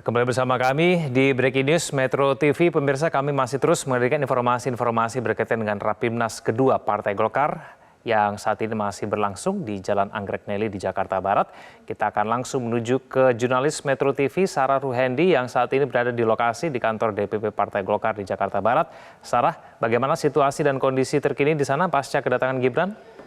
Kembali bersama kami di Breaking News Metro TV. Pemirsa, kami masih terus menghadirkan informasi-informasi berkaitan dengan Rapimnas kedua Partai Golkar yang saat ini masih berlangsung di Jalan Anggrek Neli di Jakarta Barat. Kita akan langsung menuju ke jurnalis Metro TV Sarah Ruhendi yang saat ini berada di lokasi di kantor DPP Partai Golkar di Jakarta Barat. Sarah, bagaimana situasi dan kondisi terkini di sana pasca kedatangan Gibran?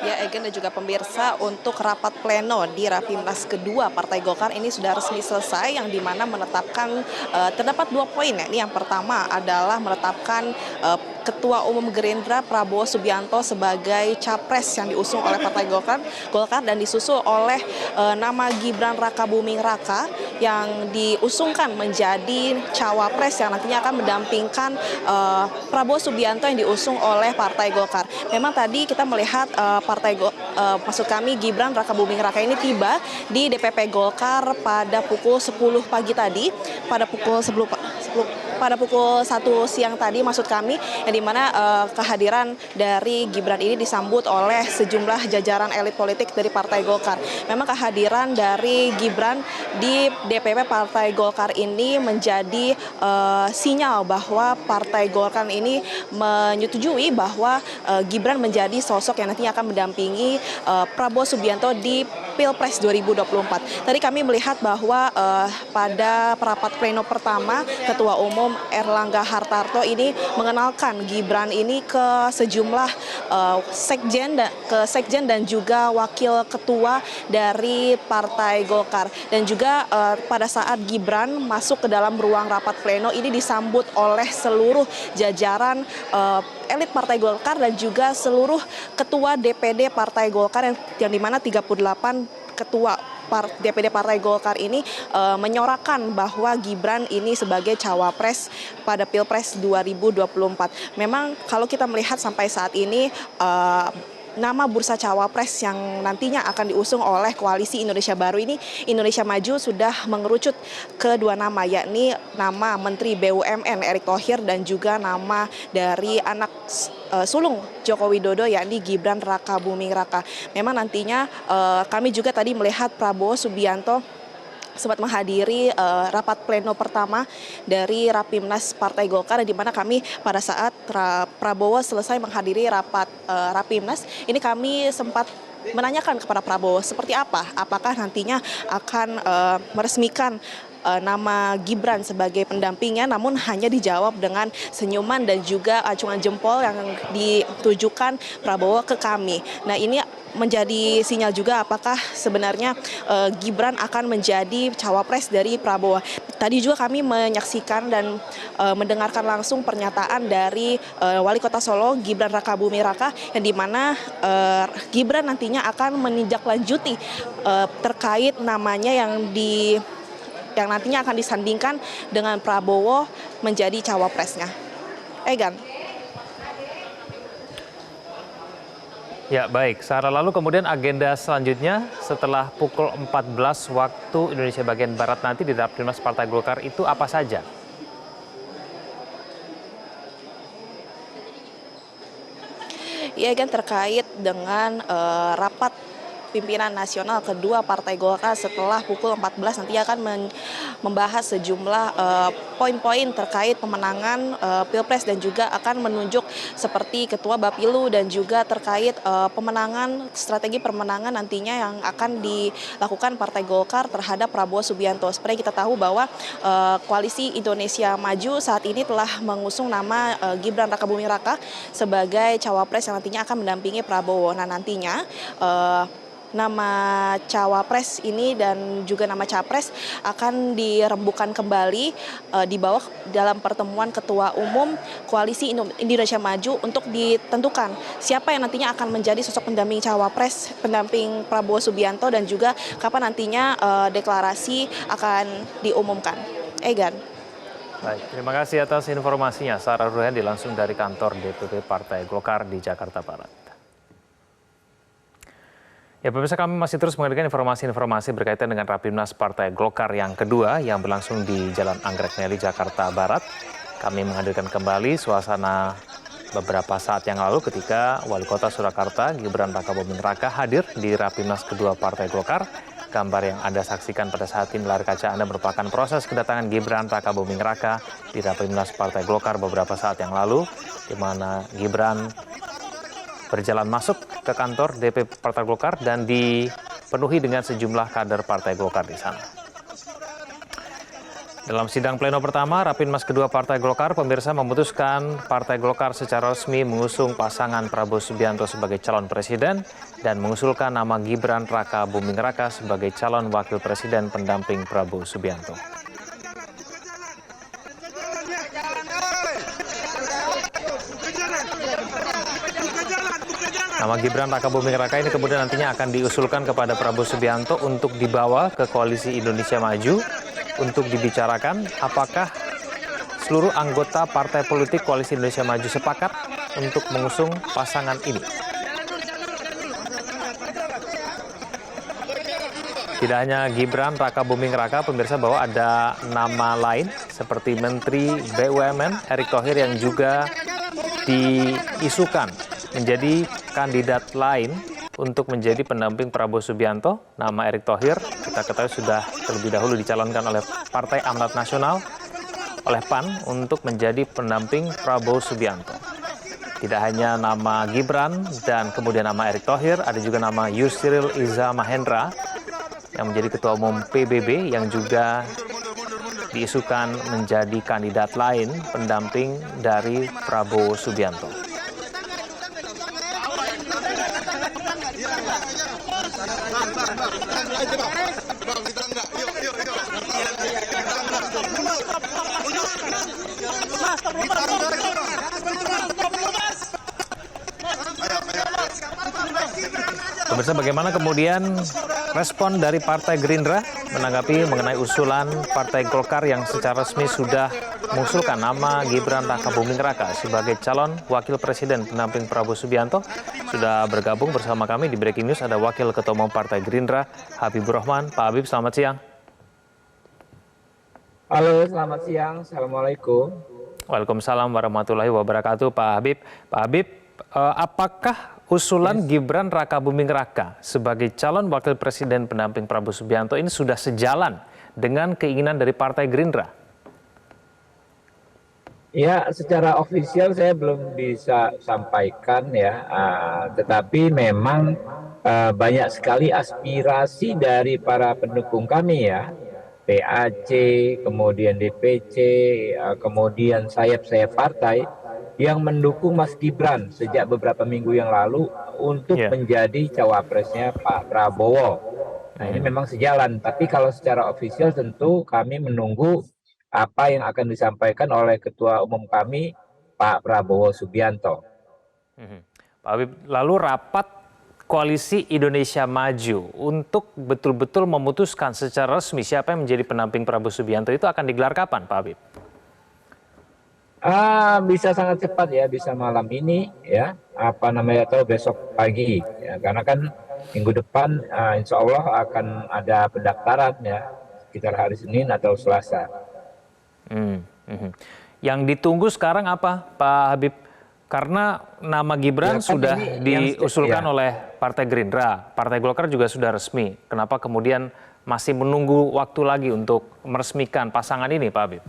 Ya, Egen dan juga pemirsa, untuk rapat pleno di Rapimnas kedua Partai Golkar ini sudah resmi selesai, yang dimana menetapkan terdapat 2 poin. Ini yang pertama adalah menetapkan Ketua Umum Gerindra Prabowo Subianto sebagai capres yang diusung oleh Partai Golkar dan disusul oleh nama Gibran Rakabuming Raka yang diusungkan menjadi cawapres yang nantinya akan mendampingkan Prabowo Subianto yang diusung oleh Partai Golkar. Memang tadi kita melihat maksud kami Gibran Rakabuming Raka ini tiba di DPP Golkar pada pukul 10 pagi tadi, pada pukul 1 siang tadi maksud kami, yang dimana kehadiran dari Gibran ini disambut oleh sejumlah jajaran elit politik dari Partai Golkar. Memang kehadiran dari Gibran di DPP Partai Golkar ini menjadi sinyal bahwa Partai Golkar ini menyetujui bahwa Gibran menjadi sosok yang nantinya akan mendampingi Prabowo Subianto di Pilpres 2024. Tadi kami melihat bahwa pada rapat pleno pertama, Ketua Umum Erlangga Hartarto ini mengenalkan Gibran ini ke sejumlah sekjen dan juga wakil ketua dari Partai Golkar. Dan juga pada saat Gibran masuk ke dalam ruang rapat pleno ini disambut oleh seluruh jajaran elit Partai Golkar dan juga seluruh ketua DPD Partai Golkar yang dimana 38 ketua DPD Partai Golkar ini menyorakan bahwa Gibran ini sebagai cawapres pada Pilpres 2024. Memang kalau kita melihat sampai saat ini nama bursa cawapres yang nantinya akan diusung oleh Koalisi Indonesia Baru ini, Indonesia Maju, sudah mengerucut ke 2 nama, yakni nama Menteri BUMN Erick Thohir dan juga nama dari anak sulung Joko Widodo yakni Gibran Rakabuming Raka. Memang nantinya kami juga tadi melihat Prabowo Subianto sempat menghadiri rapat pleno pertama dari Rapimnas Partai Golkar, di mana kami pada saat Prabowo selesai menghadiri rapat Rapimnas ini kami sempat menanyakan kepada Prabowo seperti apa, apakah nantinya akan meresmikan nama Gibran sebagai pendampingnya, namun hanya dijawab dengan senyuman dan juga acungan jempol yang ditujukan Prabowo ke kami. Nah, ini menjadi sinyal juga apakah sebenarnya Gibran akan menjadi cawapres dari Prabowo. Tadi juga kami menyaksikan dan mendengarkan langsung pernyataan dari Wali Kota Solo Gibran Rakabuming Raka, yang dimana Gibran nantinya akan menindaklanjuti terkait namanya yang nantinya akan disandingkan dengan Prabowo menjadi cawapresnya. Egan. Ya, baik. Sarah, lalu kemudian agenda selanjutnya setelah pukul 14 waktu Indonesia bagian Barat nanti di Rapimnas Partai Golkar itu apa saja? Ya, Egan, terkait dengan rapat pimpinan nasional kedua Partai Golkar setelah pukul 14 nanti akan membahas sejumlah poin-poin terkait pemenangan Pilpres dan juga akan menunjuk seperti Ketua Bapilu dan juga terkait strategi pemenangan nantinya yang akan dilakukan Partai Golkar terhadap Prabowo Subianto. Seperti kita tahu bahwa Koalisi Indonesia Maju saat ini telah mengusung nama Gibran Rakabuming Raka sebagai cawapres yang nantinya akan mendampingi Prabowo. Nah, nantinya nama cawapres ini dan juga nama capres akan dirembukan kembali di bawah dalam pertemuan Ketua Umum Koalisi Indonesia Maju untuk ditentukan siapa yang nantinya akan menjadi sosok pendamping cawapres, pendamping Prabowo Subianto, dan juga kapan nantinya deklarasi akan diumumkan. Egan. Baik, terima kasih atas informasinya Sarah Ruhendi langsung dari kantor DPP Partai Golkar di Jakarta Barat. Ya, pemirsa, kami masih terus menghadirkan informasi-informasi berkaitan dengan Rapimnas Partai Golkar yang kedua yang berlangsung di Jalan Anggrek Neli, Jakarta Barat. Kami menghadirkan kembali suasana beberapa saat yang lalu ketika Wali Kota Surakarta Gibran Rakabuming Raka hadir di Rapimnas kedua Partai Golkar. Gambar yang Anda saksikan pada saat ini layar kaca Anda merupakan proses kedatangan Gibran Rakabuming Raka di Rapimnas Partai Golkar beberapa saat yang lalu, di mana Gibran berjalan masuk ke kantor DPP Partai Golkar dan dipenuhi dengan sejumlah kader Partai Golkar di sana. Dalam sidang pleno pertama, Rapimnas kedua Partai Golkar, pemirsa memutuskan Partai Golkar secara resmi mengusung pasangan Prabowo Subianto sebagai calon presiden dan mengusulkan nama Gibran Rakabuming Raka sebagai calon wakil presiden pendamping Prabowo Subianto. Nama Gibran Rakabuming Raka ini kemudian nantinya akan diusulkan kepada Prabowo Subianto untuk dibawa ke Koalisi Indonesia Maju untuk dibicarakan apakah seluruh anggota partai politik Koalisi Indonesia Maju sepakat untuk mengusung pasangan ini. Tidak hanya Gibran Rakabuming Raka, pemirsa, bahwa ada nama lain seperti Menteri BUMN Erick Thohir yang juga diisukan menjadi kandidat lain untuk menjadi pendamping Prabowo Subianto. Nama Erick Thohir kita ketahui sudah terlebih dahulu dicalonkan oleh Partai Amanat Nasional oleh PAN untuk menjadi pendamping Prabowo Subianto. Tidak hanya nama Gibran dan kemudian nama Erick Thohir, ada juga nama Yusril Iza Mahendra yang menjadi Ketua Umum PBB yang juga diisukan menjadi kandidat lain pendamping dari Prabowo Subianto. Pemirsa, bagaimana kemudian respon dari Partai Gerindra menanggapi mengenai usulan Partai Golkar yang secara resmi sudah mengusulkan nama Gibran Rakabuming Raka sebagai calon wakil presiden pendamping Prabowo Subianto? Sudah bergabung bersama kami di Breaking News ada Wakil Ketua Umum Partai Gerindra, Habibur Rahman. Pak Habib, selamat siang. Halo, selamat siang. Assalamualaikum. Waalaikumsalam warahmatullahi wabarakatuh, Pak Habib. Pak Habib, apakah usulan Gibran Rakabuming Raka sebagai calon wakil presiden pendamping Prabowo Subianto ini sudah sejalan dengan keinginan dari Partai Gerindra? Ya, secara ofisial saya belum bisa sampaikan ya, tetapi memang banyak sekali aspirasi dari para pendukung kami ya, PAC, kemudian DPC, kemudian sayap-sayap partai yang mendukung Mas Gibran sejak beberapa minggu yang lalu untuk menjadi cawapresnya Pak Prabowo. Nah, ini memang sejalan, tapi kalau secara ofisial tentu kami menunggu apa yang akan disampaikan oleh Ketua Umum kami, Pak Prabowo Subianto. Pak Habib, lalu rapat Koalisi Indonesia Maju untuk betul-betul memutuskan secara resmi siapa yang menjadi pendamping Prabowo Subianto itu akan digelar kapan, Pak Habib? Bisa sangat cepat ya, bisa malam ini ya, atau besok pagi ya, karena kan minggu depan insya Allah akan ada pendaftaran ya, sekitar hari Senin atau Selasa. Yang ditunggu sekarang apa, Pak Habib? Karena nama Gibran sudah diusulkan oleh Partai Gerindra, Partai Golkar juga sudah resmi. Kenapa kemudian masih menunggu waktu lagi untuk meresmikan pasangan ini, Pak Habib?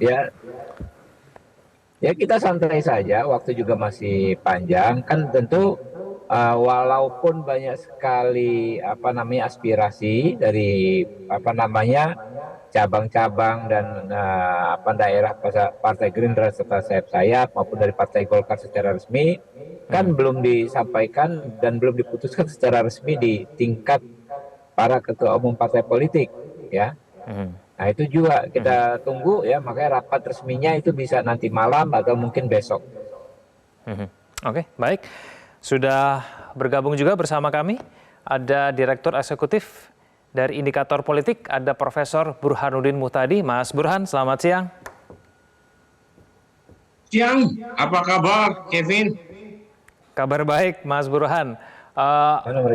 Ya kita santai saja, waktu juga masih panjang. Kan tentu walaupun banyak sekali aspirasi dari cabang-cabang dan daerah Partai Gerindra serta sayap-sayap maupun dari Partai Golkar secara resmi, kan belum disampaikan dan belum diputuskan secara resmi di tingkat para ketua umum partai politik ya. Nah itu juga kita tunggu ya, makanya rapat resminya itu bisa nanti malam atau mungkin besok. Oke, baik. Sudah bergabung juga bersama kami ada Direktur Eksekutif dari Indikator Politik, ada Profesor Burhanuddin Muhtadi. Mas Burhan, selamat siang. Siang, apa kabar Kevin? Kabar baik, Mas Burhan.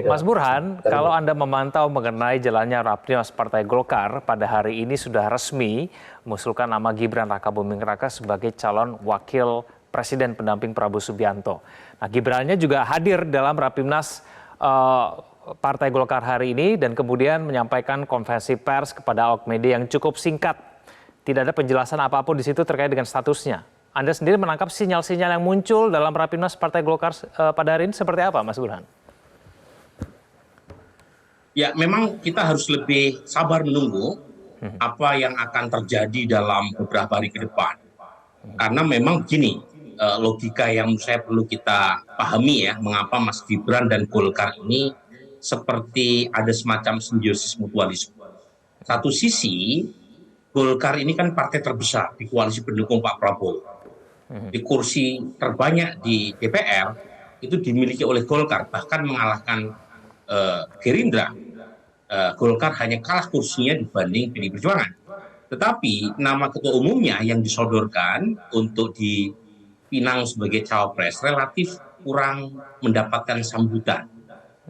Mas Burhan, kalau Anda memantau mengenai jalannya Rapimnas Partai Golkar pada hari ini sudah resmi mengusulkan nama Gibran Rakabuming Raka sebagai calon wakil presiden pendamping Prabowo Subianto. Nah, Gibran-nya juga hadir dalam Rapimnas Partai Golkar hari ini dan kemudian menyampaikan konferensi pers kepada awak media yang cukup singkat. Tidak ada penjelasan apapun di situ terkait dengan statusnya. Anda sendiri menangkap sinyal-sinyal yang muncul dalam Rapimnas Partai Golkar pada hari ini seperti apa, Mas Burhan? Ya, memang kita harus lebih sabar menunggu apa yang akan terjadi dalam beberapa hari ke depan. Karena memang begini, logika yang saya perlu kita pahami ya, mengapa Mas Gibran dan Golkar ini seperti ada semacam simbiosis mutualisme. Satu sisi, Golkar ini kan partai terbesar di koalisi pendukung Pak Prabowo. Di kursi terbanyak di DPR itu dimiliki oleh Golkar, bahkan mengalahkan Gerindra. Golkar hanya kalah kursinya dibanding PDI Perjuangan. Tetapi nama ketua umumnya yang disodorkan untuk dipinang sebagai cawapres relatif kurang mendapatkan sambutan.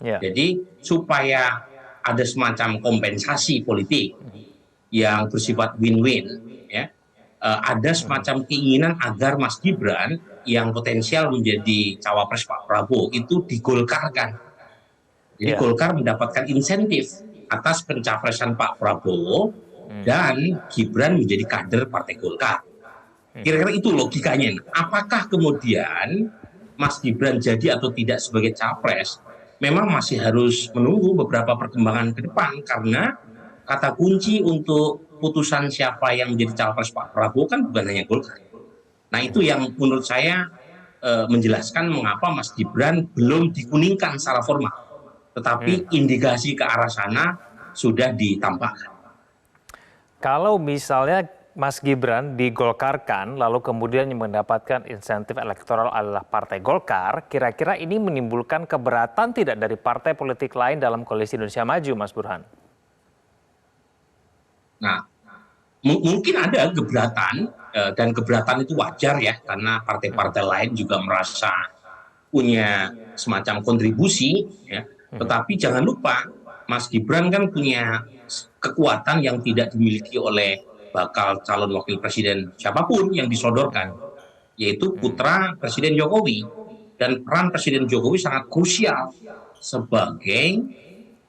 Jadi supaya ada semacam kompensasi politik yang bersifat win-win, ya, ada semacam keinginan agar Mas Gibran yang potensial menjadi cawapres Pak Prabowo itu digolkarkan. Jadi Golkar mendapatkan insentif atas pencapresan Pak Prabowo dan Gibran menjadi kader Partai Golkar. Kira-kira itu logikanya. Apakah kemudian Mas Gibran jadi atau tidak sebagai capres? Memang masih harus menunggu beberapa perkembangan ke depan karena kata kunci untuk putusan siapa yang menjadi cawapres Pak Prabowo kan bukan hanya Golkar. Nah, itu yang menurut saya menjelaskan mengapa Mas Gibran belum dikuningkan secara formal. Tetapi indikasi ke arah sana sudah ditampakkan. Kalau misalnya Mas Gibran digolkarkan lalu kemudian mendapatkan insentif elektoral adalah Partai Golkar, kira-kira ini menimbulkan keberatan tidak dari partai politik lain dalam koalisi Indonesia Maju, Mas Burhan? Nah, mungkin ada keberatan dan keberatan itu wajar ya karena partai-partai lain juga merasa punya semacam kontribusi ya. Tetapi jangan lupa Mas Gibran kan punya kekuatan yang tidak dimiliki oleh bakal calon wakil presiden siapapun yang disodorkan, yaitu putra Presiden Jokowi. Dan peran Presiden Jokowi sangat krusial sebagai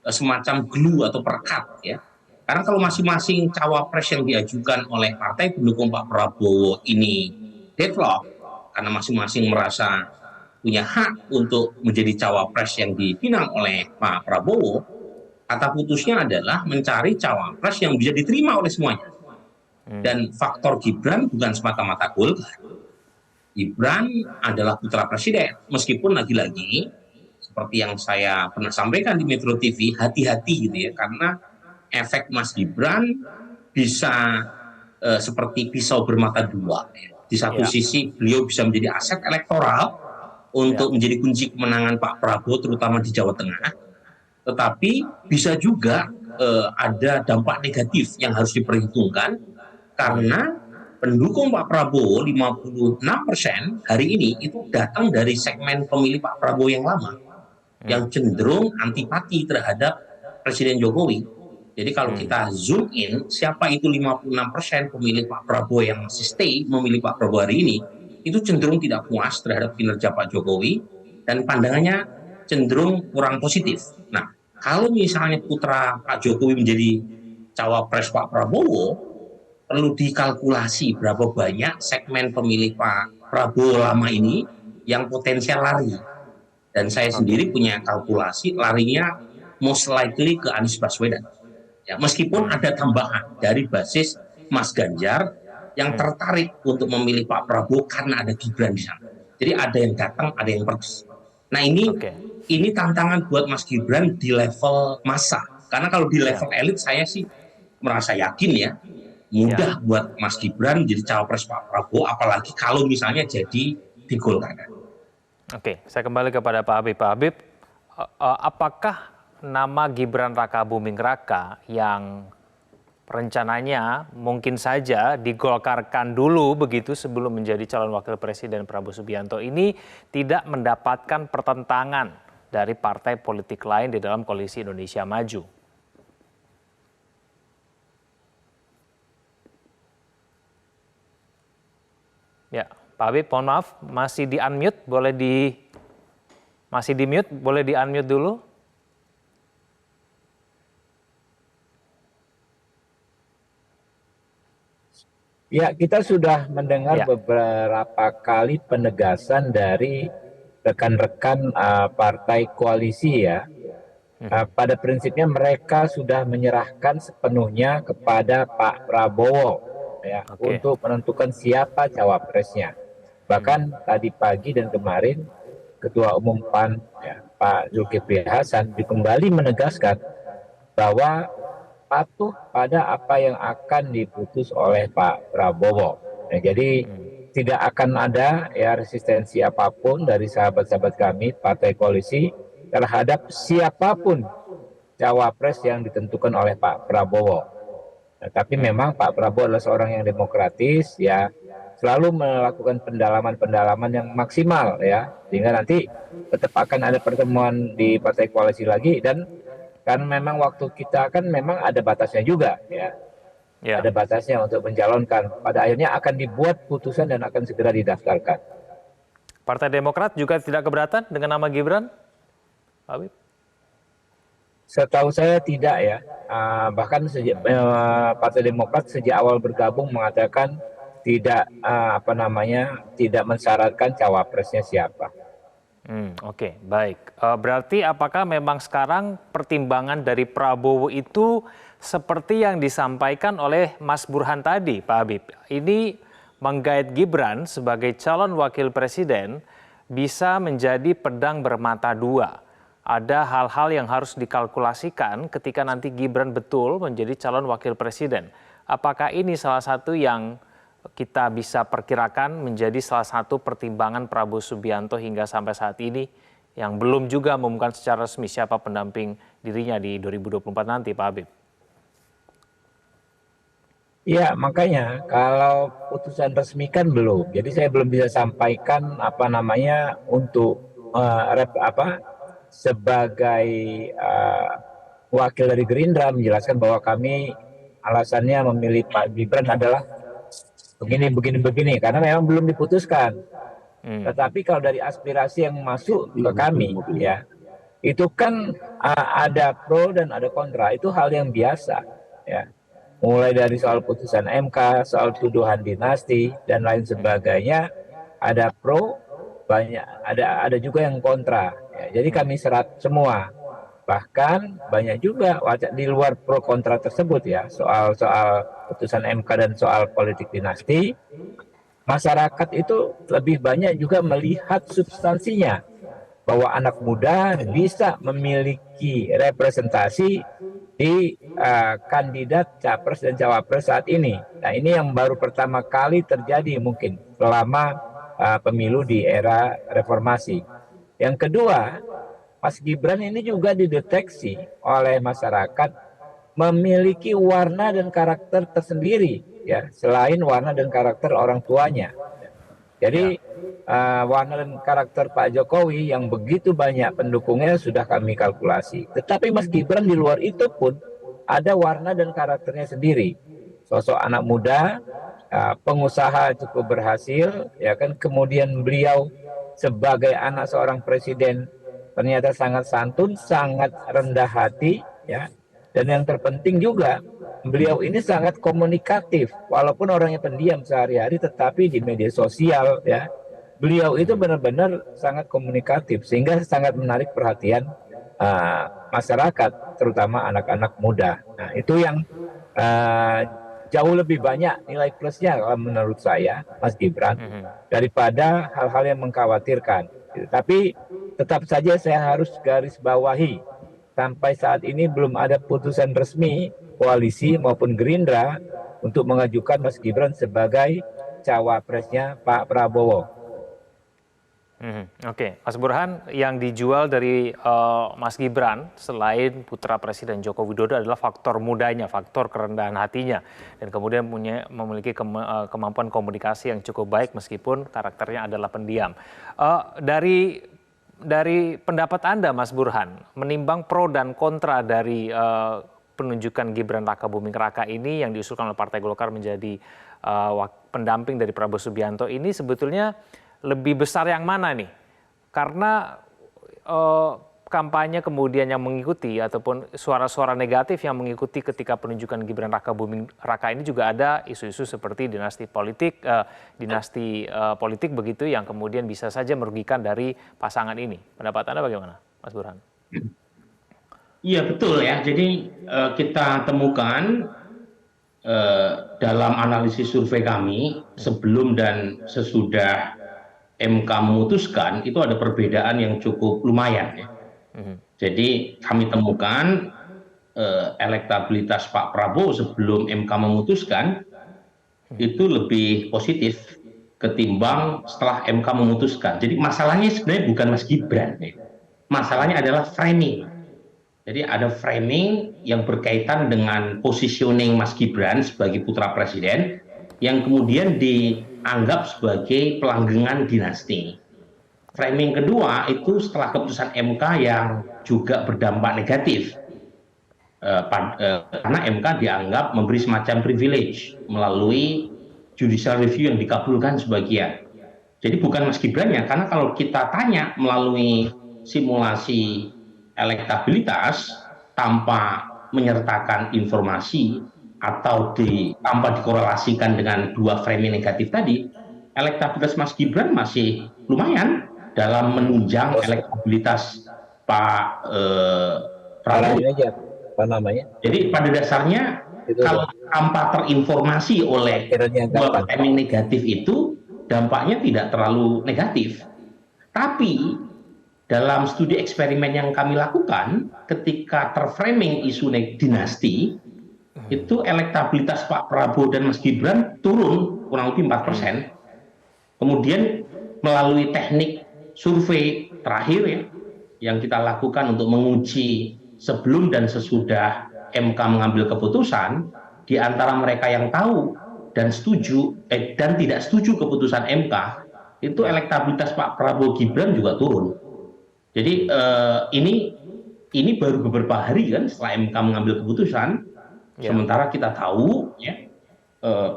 semacam glue atau perekat ya. Karena kalau masing-masing cawapres yang diajukan oleh partai pendukung Pak Prabowo ini deadlock, karena masing-masing merasa punya hak untuk menjadi cawapres yang dipinang oleh Pak Prabowo, kata putusnya adalah mencari cawapres yang bisa diterima oleh semuanya. Dan faktor Gibran bukan semata-mata Golkar. Gibran adalah putra presiden, meskipun lagi-lagi seperti yang saya pernah sampaikan di Metro TV, hati-hati gitu ya, karena efek Mas Gibran bisa seperti pisau bermata dua. Di satu sisi beliau bisa menjadi aset elektoral untuk menjadi kunci kemenangan Pak Prabowo terutama di Jawa Tengah, tetapi bisa juga ada dampak negatif yang harus diperhitungkan karena pendukung Pak Prabowo 56% hari ini itu datang dari segmen pemilih Pak Prabowo yang lama yang cenderung antipati terhadap Presiden Jokowi. Jadi kalau kita zoom in, siapa itu 56% pemilih Pak Prabowo yang masih stay memilih Pak Prabowo hari ini, itu cenderung tidak puas terhadap kinerja Pak Jokowi dan pandangannya cenderung kurang positif. Nah, kalau misalnya putra Pak Jokowi menjadi cawapres Pak Prabowo, perlu dikalkulasi berapa banyak segmen pemilih Pak Prabowo lama ini yang potensial lari. Dan saya sendiri punya kalkulasi larinya most likely ke Anies Baswedan. Ya, meskipun ada tambahan dari basis Mas Ganjar yang tertarik untuk memilih Pak Prabowo karena ada Gibran di sana. Jadi ada yang datang, ada yang pergi. Nah ini tantangan buat Mas Gibran di level massa. Karena kalau di level elit saya sih merasa yakin ya, mudah buat Mas Gibran jadi cawapres Pak Prabowo, apalagi kalau misalnya jadi digolkan. Oke, saya kembali kepada Pak Habib. Pak Habib, apakah nama Gibran Rakabuming Raka yang rencananya mungkin saja digolkarkan dulu begitu sebelum menjadi calon wakil presiden Prabowo Subianto ini tidak mendapatkan pertentangan dari partai politik lain di dalam koalisi Indonesia Maju? Ya, Pak Habib, mohon maaf, masih di unmute, masih di mute, boleh di unmute dulu. Ya, kita sudah mendengar Ya. beberapa kali penegasan dari rekan-rekan partai koalisi ya. Pada prinsipnya mereka sudah menyerahkan sepenuhnya kepada Pak Prabowo ya Oke. untuk menentukan siapa cawapresnya. Bahkan tadi pagi dan kemarin Ketua Umum PAN ya, Pak Zulkifli Hasan kembali menegaskan bahwa patuh pada apa yang akan diputus oleh Pak Prabowo. Ya, jadi tidak akan ada ya resistensi apapun dari sahabat-sahabat kami partai koalisi terhadap siapapun cawapres yang ditentukan oleh Pak Prabowo. Nah, tapi memang Pak Prabowo adalah seorang yang demokratis ya, selalu melakukan pendalaman-pendalaman yang maksimal ya, sehingga nanti tetap akan ada pertemuan di partai koalisi lagi dan karena memang waktu kita kan memang ada batasnya juga ya. Ya. Ada batasnya untuk mencalonkan. Pada akhirnya akan dibuat putusan dan akan segera didaftarkan. Partai Demokrat juga tidak keberatan dengan nama Gibran, Pak Habib? Setahu saya tidak ya. Bahkan Partai Demokrat sejak awal bergabung mengatakan tidak tidak mensyaratkan cawapresnya siapa. Oke, baik. Berarti apakah memang sekarang pertimbangan dari Prabowo itu seperti yang disampaikan oleh Mas Burhan tadi, Pak Habib? Ini menggait Gibran sebagai calon wakil presiden bisa menjadi pedang bermata dua. Ada hal-hal yang harus dikalkulasikan ketika nanti Gibran betul menjadi calon wakil presiden. Apakah ini salah satu yang kita bisa perkirakan menjadi salah satu pertimbangan Prabowo Subianto hingga sampai saat ini yang belum juga mengumumkan secara resmi siapa pendamping dirinya di 2024 nanti, Pak Habib? Ya, makanya kalau putusan resmi kan belum. Jadi saya belum bisa sampaikan untuk sebagai wakil dari Gerindra menjelaskan bahwa kami alasannya memilih Pak Gibran adalah begini karena memang belum diputuskan. Tetapi kalau dari aspirasi yang masuk ke kami ya, itu kan ada pro dan ada kontra, itu hal yang biasa ya. Mulai dari soal putusan MK, soal tuduhan dinasti dan lain sebagainya, ada pro, ada juga yang kontra. Ya, jadi kami serap semua. Bahkan banyak juga di luar pro kontra tersebut ya, soal putusan MK dan soal politik dinasti, masyarakat itu lebih banyak juga melihat substansinya, bahwa anak muda bisa memiliki representasi di kandidat capres dan cawapres saat ini. Nah, ini yang baru pertama kali terjadi mungkin selama pemilu di era reformasi. Yang kedua, Mas Gibran ini juga dideteksi oleh masyarakat memiliki warna dan karakter tersendiri ya, selain warna dan karakter orang tuanya. Jadi warna dan karakter Pak Jokowi yang begitu banyak pendukungnya sudah kami kalkulasi. Tetapi Mas Gibran di luar itu pun ada warna dan karakternya sendiri. Sosok anak muda, pengusaha cukup berhasil, ya kan. Kemudian beliau sebagai anak seorang presiden ternyata sangat santun, sangat rendah hati, ya. Dan yang terpenting juga beliau ini sangat komunikatif, walaupun orangnya pendiam sehari-hari, tetapi di media sosial ya beliau itu benar-benar sangat komunikatif sehingga sangat menarik perhatian masyarakat, terutama anak-anak muda. Nah, itu yang jauh lebih banyak nilai plusnya kalau menurut saya, Mas Gibran, daripada hal-hal yang mengkhawatirkan. Tapi tetap saja saya harus garis bawahi, sampai saat ini belum ada putusan resmi koalisi maupun Gerindra untuk mengajukan Mas Gibran sebagai cawapresnya Pak Prabowo. Oke, Mas Burhan, yang dijual dari Mas Gibran selain putra Presiden Joko Widodo adalah faktor mudanya, faktor kerendahan hatinya, dan kemudian memiliki kemampuan komunikasi yang cukup baik meskipun karakternya adalah pendiam. Dari pendapat Anda, Mas Burhan, menimbang pro dan kontra dari penunjukan Gibran Rakabuming Raka ini yang diusulkan oleh Partai Golkar menjadi pendamping dari Prabowo Subianto ini sebetulnya lebih besar yang mana nih? Karena kampanye kemudian yang mengikuti ataupun suara-suara negatif yang mengikuti ketika penunjukan Gibran Rakabuming Raka ini juga ada isu-isu seperti dinasti politik begitu yang kemudian bisa saja merugikan dari pasangan ini. Pendapat Anda bagaimana, Mas Burhan? Iya betul ya. Jadi kita temukan dalam analisis survei kami sebelum dan sesudah MK memutuskan itu ada perbedaan yang cukup lumayan ya. Jadi kami temukan elektabilitas Pak Prabowo sebelum MK memutuskan itu lebih positif ketimbang setelah MK memutuskan. Jadi masalahnya sebenarnya bukan Mas Gibran, masalahnya adalah framing. Jadi ada framing yang berkaitan dengan positioning Mas Gibran sebagai putra presiden yang kemudian dianggap sebagai pelanggengan dinasti. Framing kedua itu setelah keputusan MK yang juga berdampak negatif. Karena MK dianggap memberi semacam privilege melalui judicial review yang dikabulkan sebagian. Jadi bukan Mas Gibran ya, karena kalau kita tanya melalui simulasi elektabilitas tanpa menyertakan informasi atau tanpa dikorelasikan dengan dua framing negatif tadi, elektabilitas Mas Gibran masih lumayan dalam menunjang elektabilitas Pak Prabowo. Apa namanya? Jadi pada dasarnya kalau tanpa terinformasi oleh dua framing negatif itu dampaknya tidak terlalu negatif. Tapi dalam studi eksperimen yang kami lakukan ketika terframing isu dinasti itu elektabilitas Pak Prabowo dan Mas Gibran turun kurang lebih 4%. Kemudian melalui teknik survei terakhir ya, yang kita lakukan untuk menguji sebelum dan sesudah MK mengambil keputusan, di antara mereka yang tahu dan setuju dan tidak setuju keputusan MK, itu elektabilitas Pak Prabowo Gibran juga turun. Jadi ini baru beberapa hari kan setelah MK mengambil keputusan, sementara kita tahu ya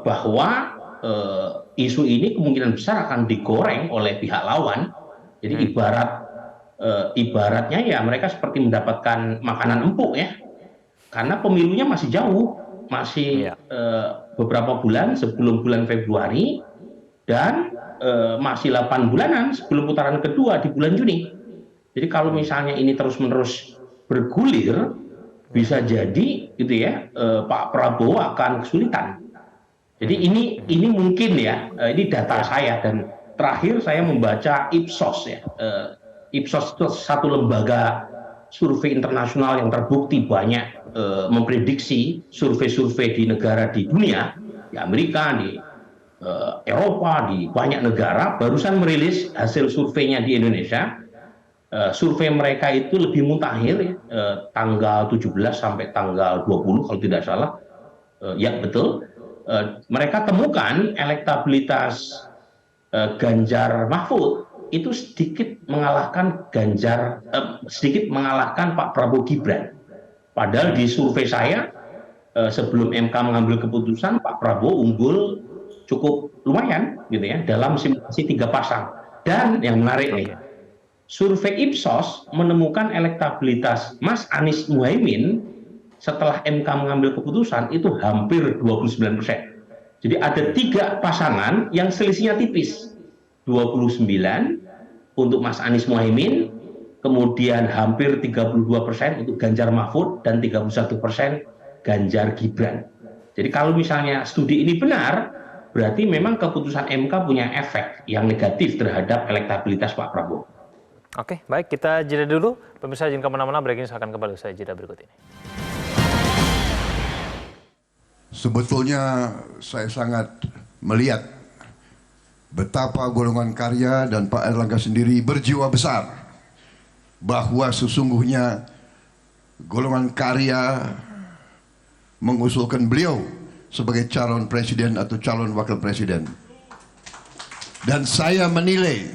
bahwa isu ini kemungkinan besar akan digoreng oleh pihak lawan. Jadi ibaratnya ya mereka seperti mendapatkan makanan empuk ya, karena pemilunya masih jauh, masih beberapa bulan sebelum bulan Februari dan masih 8 bulanan sebelum putaran kedua di bulan Juni. Jadi kalau misalnya ini terus-menerus bergulir, bisa jadi gitu ya Pak Prabowo akan kesulitan. Jadi ini mungkin ya, ini data saya dan terakhir saya membaca Ipsos ya. Ipsos itu satu lembaga survei internasional yang terbukti banyak memprediksi survei-survei di negara di dunia, di Amerika, di Eropa, di banyak negara, barusan merilis hasil surveinya di Indonesia. Survei mereka itu lebih mutakhir ya, tanggal 17 sampai tanggal 20 kalau tidak salah. Ya betul. Mereka temukan elektabilitas Ganjar Mahfud itu sedikit mengalahkan Pak Prabowo Gibran. Padahal di survei saya sebelum MK mengambil keputusan Pak Prabowo unggul cukup lumayan gitu ya dalam simulasi 3 pasang. Dan yang menarik nih, survei Ipsos menemukan elektabilitas Mas Anies Muhaimin setelah MK mengambil keputusan itu hampir 29%. Jadi ada 3 pasangan yang selisihnya tipis. 29 untuk Mas Anies Muhaimin, kemudian hampir 32% untuk Ganjar Mahfud dan 31% Ganjar Gibran. Jadi kalau misalnya studi ini benar, berarti memang keputusan MK punya efek yang negatif terhadap elektabilitas Pak Prabowo. Oke, baik, kita jeda dulu. Pemirsa jangan kemana-mana, breaking news akan kembali usai jeda berikut ini. Sebetulnya saya sangat melihat betapa golongan karya dan Pak Erlangga sendiri berjiwa besar bahwa sesungguhnya golongan karya mengusulkan beliau sebagai calon presiden atau calon wakil presiden. Dan saya menilai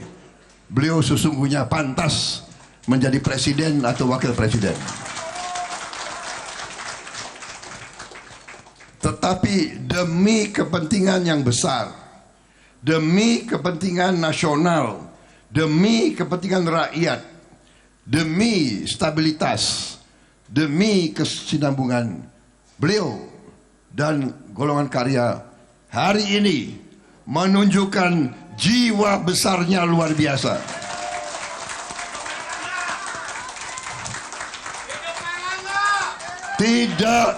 beliau sesungguhnya pantas menjadi presiden atau wakil presiden. tetapi demi kepentingan yang besar, demi kepentingan nasional, demi kepentingan rakyat, demi stabilitas, demi kesinambungan, beliau dan golongan karya hari ini menunjukkan jiwa besarnya luar biasa. Tidak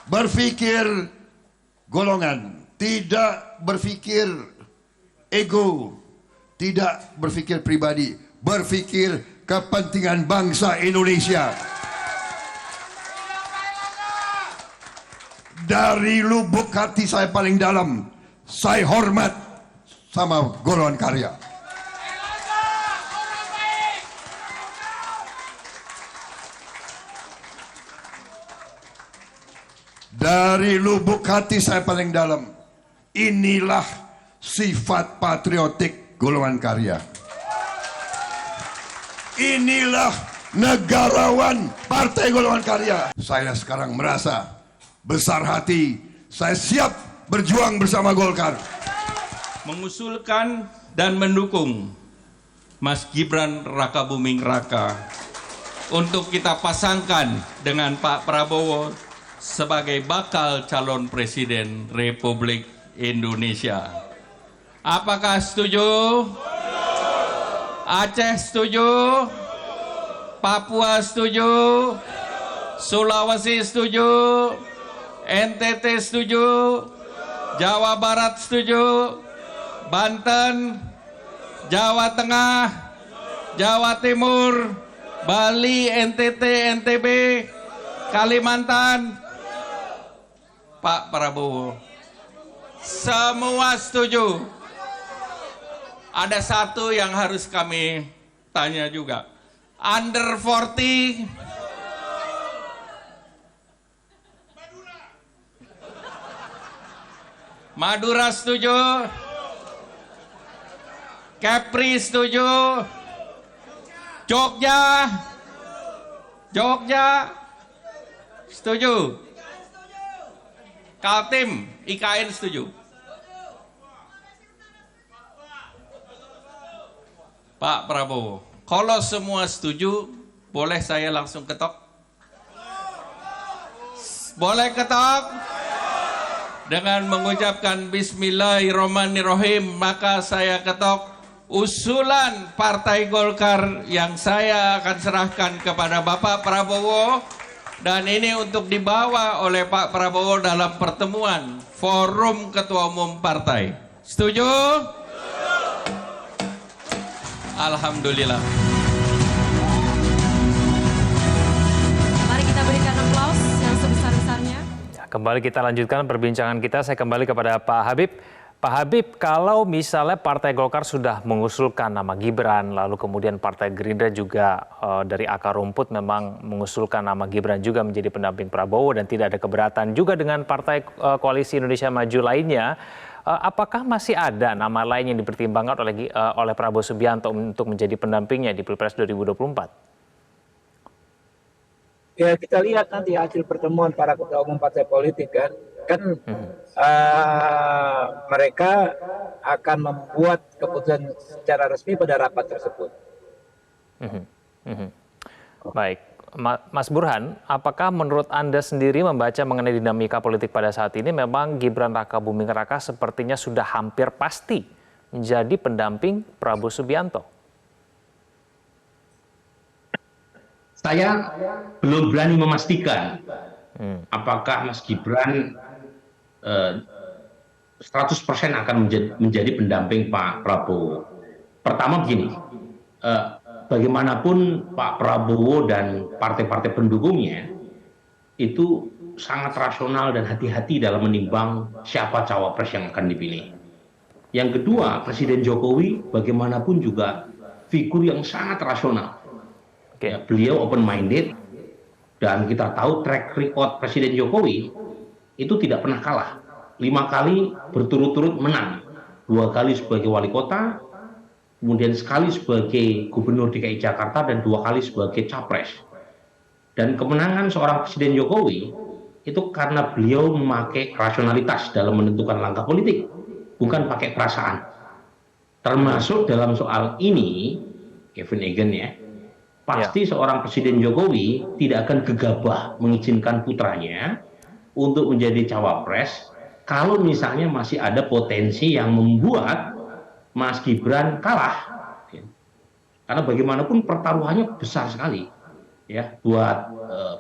berpikir golongan, tidak berpikir ego, tidak berpikir pribadi, berpikir kepentingan bangsa Indonesia. Dari lubuk hati saya paling dalam, saya hormat sama golongan karya. Dari lubuk hati saya paling dalam, inilah sifat patriotik golongan karya. Inilah negarawan Partai Golongan Karya. Saya sekarang merasa besar hati, saya siap berjuang bersama Golkar. Mengusulkan dan mendukung Mas Gibran Rakabuming Raka untuk kita pasangkan dengan Pak Prabowo sebagai bakal calon presiden Republik Indonesia. Apakah setuju? Aceh setuju? Papua setuju? Sulawesi setuju? NTT setuju? Jawa Barat setuju? Banten, Jawa Tengah, Jawa Timur, Bali, NTT, NTB, Kalimantan, Pak Prabowo. Semua setuju. Ada satu yang harus kami tanya juga. Under 40, Madura setuju, Kepri setuju, Jogja setuju, Kaltim, IKN setuju. Pak Prabowo, kalau semua setuju, boleh saya langsung ketok? Boleh ketok? Dengan mengucapkan Bismillahirrahmanirrahim, maka saya ketok usulan Partai Golkar yang saya akan serahkan kepada Bapak Prabowo, dan ini untuk dibawa oleh Pak Prabowo dalam pertemuan forum ketua umum partai. Setuju? Alhamdulillah. Mari kita berikan aplaus yang sebesar-besarnya. Kembali kita lanjutkan perbincangan kita. Saya kembali kepada Pak Habib. Pak Habib, kalau misalnya Partai Golkar sudah mengusulkan nama Gibran, lalu kemudian Partai Gerindra juga dari akar rumput memang mengusulkan nama Gibran juga menjadi pendamping Prabowo dan tidak ada keberatan juga dengan Partai Koalisi Indonesia Maju lainnya, apakah masih ada nama lain yang dipertimbangkan oleh Prabowo Subianto untuk menjadi pendampingnya di Pilpres 2024? Ya, kita lihat nanti hasil pertemuan para ketua umum partai politik kan mereka akan membuat keputusan secara resmi pada rapat tersebut. Baik, Mas Burhan, apakah menurut Anda sendiri membaca mengenai dinamika politik pada saat ini memang Gibran Rakabuming Raka sepertinya sudah hampir pasti menjadi pendamping Prabowo Subianto? Saya belum berani memastikan apakah Mas Gibran 100% akan menjadi pendamping Pak Prabowo. Pertama begini, bagaimanapun Pak Prabowo dan partai-partai pendukungnya itu sangat rasional dan hati-hati dalam menimbang siapa cawapres yang akan dipilih. Yang kedua, Presiden Jokowi bagaimanapun juga figur yang sangat rasional. Ya, beliau open-minded dan kita tahu track record Presiden Jokowi itu tidak pernah kalah. 5 kali berturut-turut menang. 2 kali sebagai wali kota, kemudian sekali sebagai gubernur DKI Jakarta dan 2 kali sebagai capres. Dan kemenangan seorang Presiden Jokowi itu karena beliau memakai rasionalitas dalam menentukan langkah politik, bukan pakai perasaan. Termasuk dalam soal ini, Kevin Egan ya, pasti seorang Presiden Jokowi tidak akan gegabah mengizinkan putranya untuk menjadi cawapres kalau misalnya masih ada potensi yang membuat Mas Gibran kalah. Karena bagaimanapun pertaruhannya besar sekali, ya, buat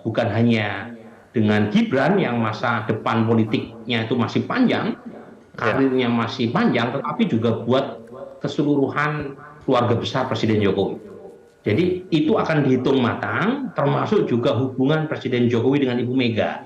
bukan hanya dengan Gibran yang masa depan politiknya itu masih panjang, karirnya masih panjang, tetapi juga buat keseluruhan keluarga besar Presiden Jokowi. Jadi itu akan dihitung matang, termasuk juga hubungan Presiden Jokowi dengan Ibu Mega.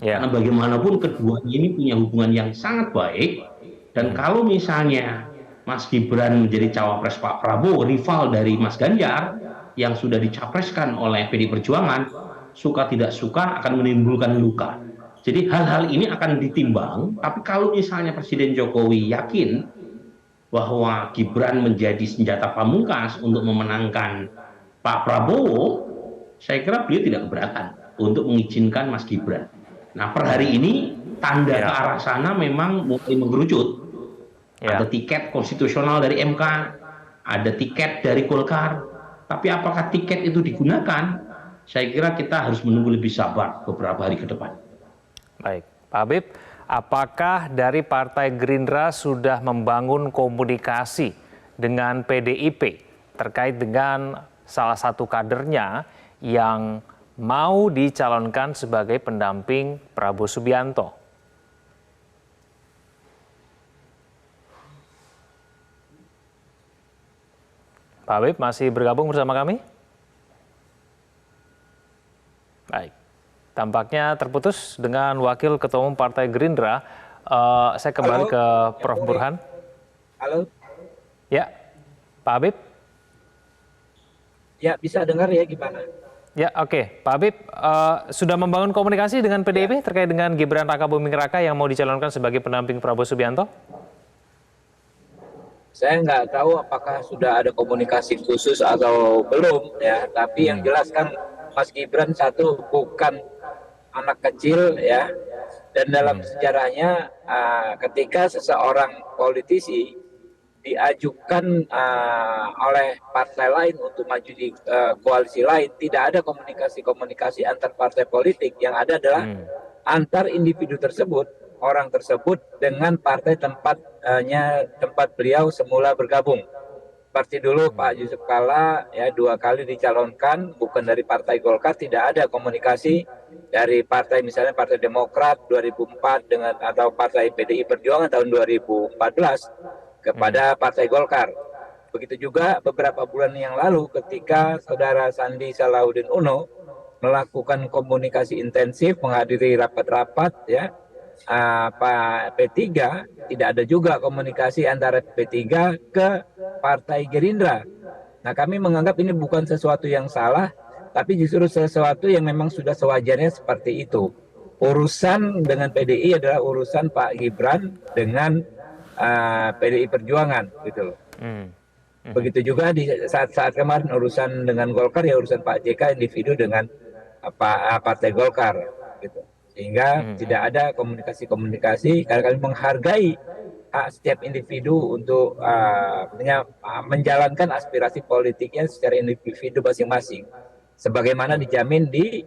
Karena bagaimanapun keduanya ini punya hubungan yang sangat baik, dan kalau misalnya Mas Gibran menjadi cawapres Pak Prabowo, rival dari Mas Ganjar yang sudah dicapreskan oleh PDI Perjuangan, suka tidak suka akan menimbulkan luka. Jadi hal-hal ini akan ditimbang, tapi kalau misalnya Presiden Jokowi yakin bahwa Gibran menjadi senjata pamungkas untuk memenangkan Pak Prabowo, saya kira beliau tidak keberatan untuk mengizinkan Mas Gibran. Nah, per hari ini tanda ke arah sana memang mulai mengerucut. Ada tiket konstitusional dari MK, ada tiket dari Golkar, tapi apakah tiket itu digunakan? Saya kira kita harus menunggu lebih sabar beberapa hari ke depan. Baik, Pak Habib, apakah dari Partai Gerindra sudah membangun komunikasi dengan PDIP terkait dengan salah satu kadernya yang mau dicalonkan sebagai pendamping Prabowo Subianto? Pak Habib masih bergabung bersama kami? Baik, tampaknya terputus dengan Wakil Ketua Umum Partai Gerindra. Saya kembali ke Prof. Burhan. Halo. Ya, Pak Habib. Ya, bisa dengar ya gimana? Ya, oke. Pak Habib, sudah membangun komunikasi dengan PDIP terkait dengan Gibran Rakabuming Raka yang mau dicalonkan sebagai pendamping Prabowo Subianto? Saya nggak tahu apakah sudah ada komunikasi khusus atau belum ya, tapi yang jelas kan Mas Gibran satu bukan anak kecil ya, dan dalam sejarahnya ketika seseorang politisi diajukan oleh partai lain untuk maju di koalisi lain, tidak ada komunikasi antar partai politik, yang ada adalah antar individu tersebut, orang tersebut dengan partai tempat beliau semula bergabung. Seperti dulu Pak Yusuf Kalla ya 2 kali dicalonkan bukan dari Partai Golkar, tidak ada komunikasi dari partai, misalnya Partai Demokrat 2004 dengan atau Partai PDI Perjuangan tahun 2014 kepada Partai Golkar. Begitu juga beberapa bulan yang lalu ketika Saudara Sandi Salahuddin Uno melakukan komunikasi intensif, menghadiri rapat-rapat ya, Pak P3, tidak ada juga komunikasi antara P3 ke Partai Gerindra. Nah, kami menganggap ini bukan sesuatu yang salah, tapi justru sesuatu yang memang sudah sewajarnya seperti itu. Urusan dengan PDI adalah urusan Pak Gibran dengan PDI Perjuangan, gitu loh. Begitu juga di saat kemarin urusan dengan Golkar ya urusan Pak JK individu dengan Partai Golkar, gitu. Sehingga tidak ada komunikasi karena kami menghargai hak setiap individu untuk menjalankan aspirasi politiknya secara individu masing-masing. Sebagaimana dijamin di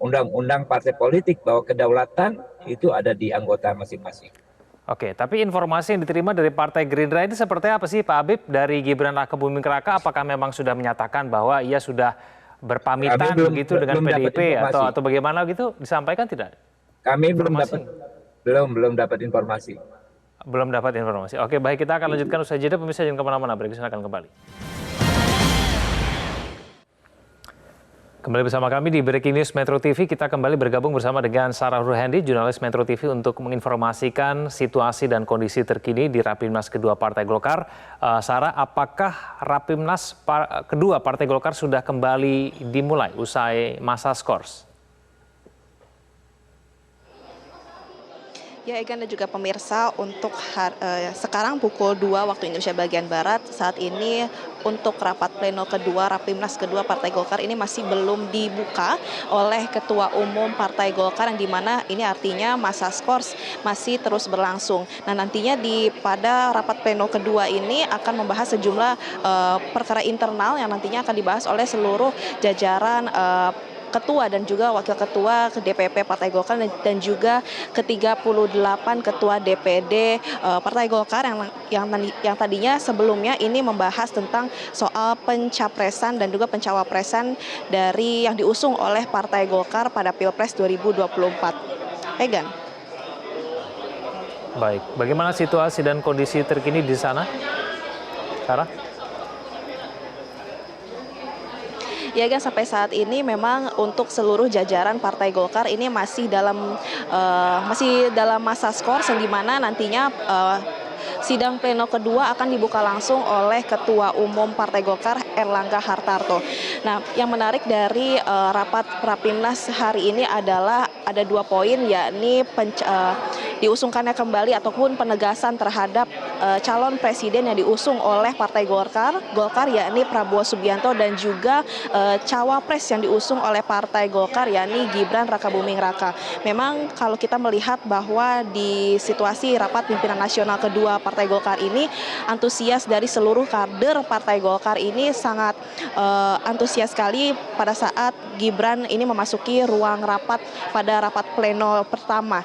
Undang-Undang Partai Politik bahwa kedaulatan itu ada di anggota masing-masing. Oke, tapi informasi yang diterima dari Partai Gerindra ini seperti apa sih Pak Habib dari Gibran Rakabuming Raka? Apakah memang sudah menyatakan bahwa ia sudah berpamitan begitu dengan PDIP atau bagaimana gitu, disampaikan tidak? Kami belum dapat informasi. Belum dapat informasi. Oke, baik, kita akan lanjutkan usai jeda. Pemirsa jangan kemana-mana, berikut akan kembali. Kembali bersama kami di Breaking News Metro TV, kita kembali bergabung bersama dengan Sarah Ruhandi, jurnalis Metro TV untuk menginformasikan situasi dan kondisi terkini di Rapimnas kedua Partai Golkar. Sarah, apakah Rapimnas kedua Partai Golkar sudah kembali dimulai usai masa skors? Ya, Egan dan juga pemirsa, untuk sekarang pukul 2 waktu Indonesia bagian Barat, saat ini untuk rapat pleno kedua, Rapimnas kedua Partai Golkar ini masih belum dibuka oleh Ketua Umum Partai Golkar, yang dimana ini artinya masa skors masih terus berlangsung. Nah, nantinya pada rapat pleno kedua ini akan membahas sejumlah perkara internal yang nantinya akan dibahas oleh seluruh jajaran ketua dan juga wakil ketua DPP Partai Golkar dan juga ke-38 ketua DPD Partai Golkar yang tadinya sebelumnya ini membahas tentang soal pencapresan dan juga pencawapresan dari yang diusung oleh Partai Golkar pada Pilpres 2024. Egan. Baik, bagaimana situasi dan kondisi terkini di sana? Sarah? Ya, Egan, sampai saat ini memang untuk seluruh jajaran Partai Golkar ini masih dalam masa skors, yang dimana nantinya sidang pleno kedua akan dibuka langsung oleh Ketua Umum Partai Golkar Erlangga Hartarto. Nah, yang menarik dari rapat Rapimnas hari ini adalah ada 2 poin, yakni diusungkannya kembali ataupun penegasan terhadap calon presiden yang diusung oleh Partai Golkar yakni Prabowo Subianto, dan juga cawapres yang diusung oleh Partai Golkar yakni Gibran Rakabuming Raka. Memang kalau kita melihat bahwa di situasi rapat pimpinan nasional kedua Partai Golkar ini, antusias dari seluruh kader Partai Golkar ini sangat antusias sekali pada saat Gibran ini memasuki ruang rapat pada rapat pleno pertama.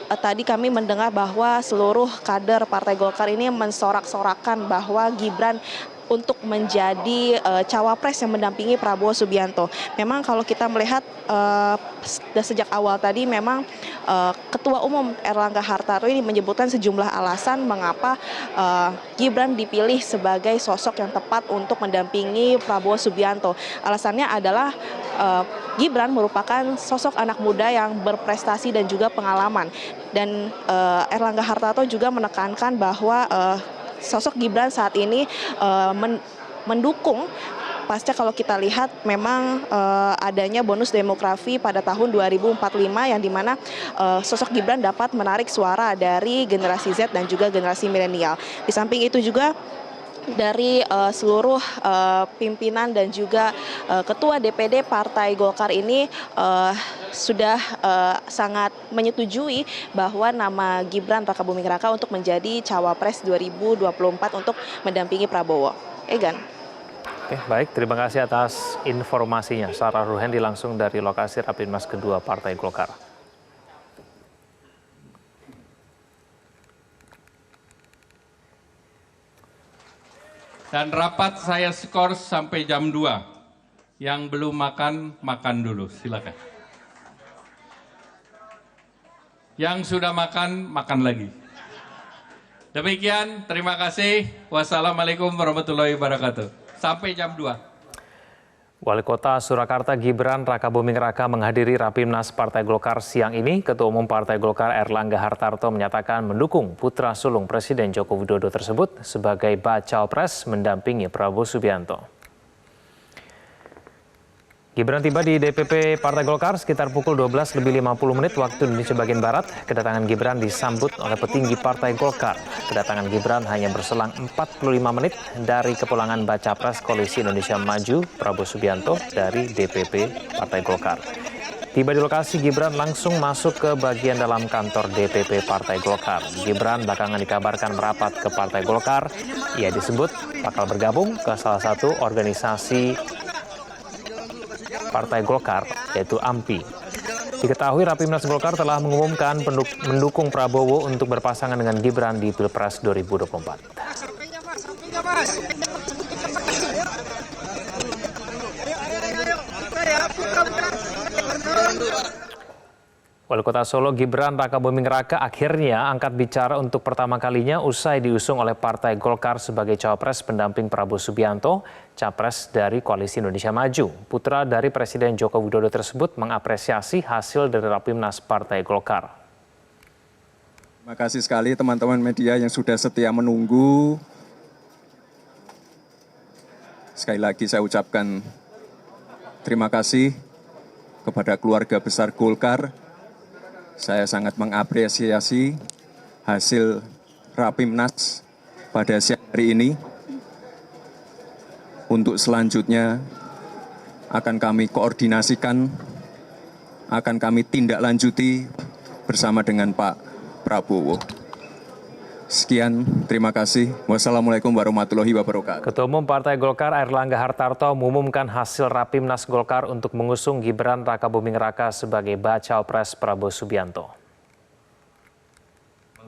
Tadi kami mendengar bahwa seluruh kader Partai Golkar ini mensorak-sorakan bahwa Gibran untuk menjadi cawapres yang mendampingi Prabowo Subianto. Memang kalau kita melihat sejak awal tadi, memang Ketua Umum Erlangga Hartarto ini menyebutkan sejumlah alasan mengapa Gibran dipilih sebagai sosok yang tepat untuk mendampingi Prabowo Subianto. Alasannya adalah Gibran merupakan sosok anak muda yang berprestasi dan juga pengalaman. Dan Erlangga Hartarto juga menekankan bahwa sosok Gibran saat ini mendukung pasca kalau kita lihat memang adanya bonus demografi pada tahun 2045, yang dimana sosok Gibran dapat menarik suara dari generasi Z dan juga generasi milenial. Di samping itu juga dari seluruh pimpinan dan juga ketua DPD Partai Golkar ini sudah sangat menyetujui bahwa nama Gibran Rakabuming Raka untuk menjadi cawapres 2024 untuk mendampingi Prabowo. Egan. Oke, baik. Terima kasih atas informasinya. Sarah Ruhendi langsung dari lokasi Rapimnas kedua Partai Golkar. Dan rapat saya skors sampai jam 2. Yang belum makan, makan dulu. Silakan. Yang sudah makan, makan lagi. Demikian, terima kasih. Wassalamualaikum warahmatullahi wabarakatuh. Sampai jam 2. Wali Kota Surakarta Gibran Rakabuming Raka menghadiri Rapimnas Partai Golkar siang ini. Ketua Umum Partai Golkar Erlangga Hartarto menyatakan mendukung putra sulung Presiden Joko Widodo tersebut sebagai Bacawapres mendampingi Prabowo Subianto. Gibran tiba di DPP Partai Golkar sekitar pukul 12:50 waktu Indonesia bagian Barat. Kedatangan Gibran disambut oleh petinggi Partai Golkar. Kedatangan Gibran hanya berselang 45 menit dari kepulangan Bacapres Koalisi Indonesia Maju Prabowo Subianto dari DPP Partai Golkar. Tiba di lokasi, Gibran langsung masuk ke bagian dalam kantor DPP Partai Golkar. Gibran belakangan dikabarkan merapat ke Partai Golkar. Ia disebut bakal bergabung ke salah satu organisasi Partai Golkar, yaitu AMPI. Diketahui Rapimnas Golkar telah mengumumkan mendukung Prabowo untuk berpasangan dengan Gibran di Pilpres 2024. Wali Kota Solo Gibran Rakabuming Raka akhirnya angkat bicara untuk pertama kalinya usai diusung oleh Partai Golkar sebagai cawapres pendamping Prabowo Subianto, capres dari Koalisi Indonesia Maju. Putra dari Presiden Joko Widodo tersebut mengapresiasi hasil dari Rapimnas Partai Golkar. Terima kasih sekali teman-teman media yang sudah setia menunggu. Sekali lagi saya ucapkan terima kasih kepada keluarga besar Golkar saya sangat mengapresiasi hasil Rapimnas pada siang hari ini. Untuk selanjutnya akan kami koordinasikan, akan kami tindak lanjuti bersama dengan Pak Prabowo. Sekian, terima kasih. Wassalamualaikum warahmatullahi wabarakatuh. Ketua Umum Partai Golkar Airlangga Hartarto mengumumkan hasil Rapimnas Golkar untuk mengusung Gibran Rakabuming Raka sebagai Bacawapres Prabowo Subianto.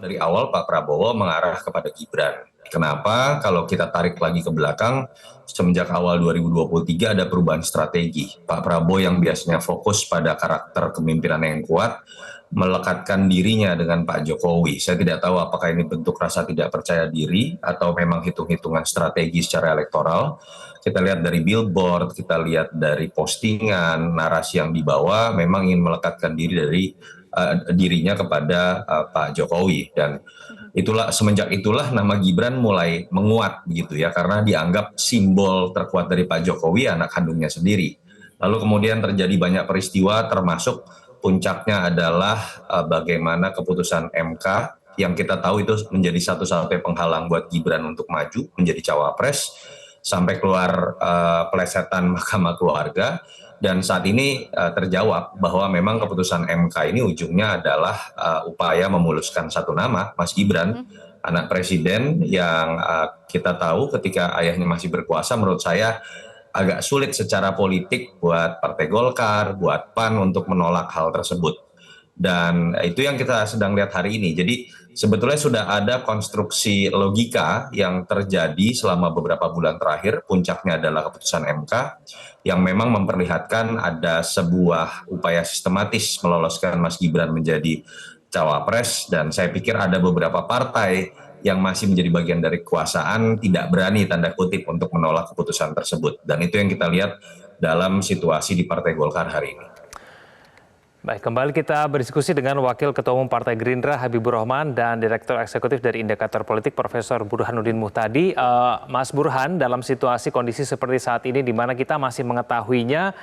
Dari awal Pak Prabowo mengarah kepada Gibran. Kenapa? Kalau kita tarik lagi ke belakang, semenjak awal 2023 ada perubahan strategi. Pak Prabowo yang biasanya fokus pada karakter kepemimpinan yang kuat, melekatkan dirinya dengan Pak Jokowi. Saya tidak tahu apakah ini bentuk rasa tidak percaya diri atau memang hitung-hitungan strategi secara elektoral. Kita lihat dari billboard, kita lihat dari postingan, narasi yang dibawa memang ingin melekatkan diri dari dirinya kepada Pak Jokowi. Dan semenjak itulah nama Gibran mulai menguat begitu ya, karena dianggap simbol terkuat dari Pak Jokowi, anak kandungnya sendiri. Lalu kemudian terjadi banyak peristiwa, termasuk puncaknya adalah bagaimana keputusan MK yang kita tahu itu menjadi satu-satunya penghalang buat Gibran untuk maju menjadi cawapres, sampai keluar pelesetan Mahkamah Keluarga. Dan saat ini terjawab bahwa memang keputusan MK ini ujungnya adalah upaya memuluskan satu nama, Mas Gibran, anak presiden yang kita tahu ketika ayahnya masih berkuasa, menurut saya agak sulit secara politik buat Partai Golkar, buat PAN untuk menolak hal tersebut. Dan itu yang kita sedang lihat hari ini. Jadi sebetulnya sudah ada konstruksi logika yang terjadi selama beberapa bulan terakhir. Puncaknya adalah keputusan MK yang memang memperlihatkan ada sebuah upaya sistematis meloloskan Mas Gibran menjadi cawapres. Dan saya pikir ada beberapa partai yang masih menjadi bagian dari kekuasaan tidak berani tanda kutip untuk menolak keputusan tersebut. Dan itu yang kita lihat dalam situasi di Partai Golkar hari ini. Baik, kembali kita berdiskusi dengan Wakil Ketua Umum Partai Gerindra Habibur Rahman dan Direktur Eksekutif dari Indikator Politik Profesor Burhanuddin Muhtadi. Mas Burhan, dalam situasi kondisi seperti saat ini di mana kita masih mengetahuinya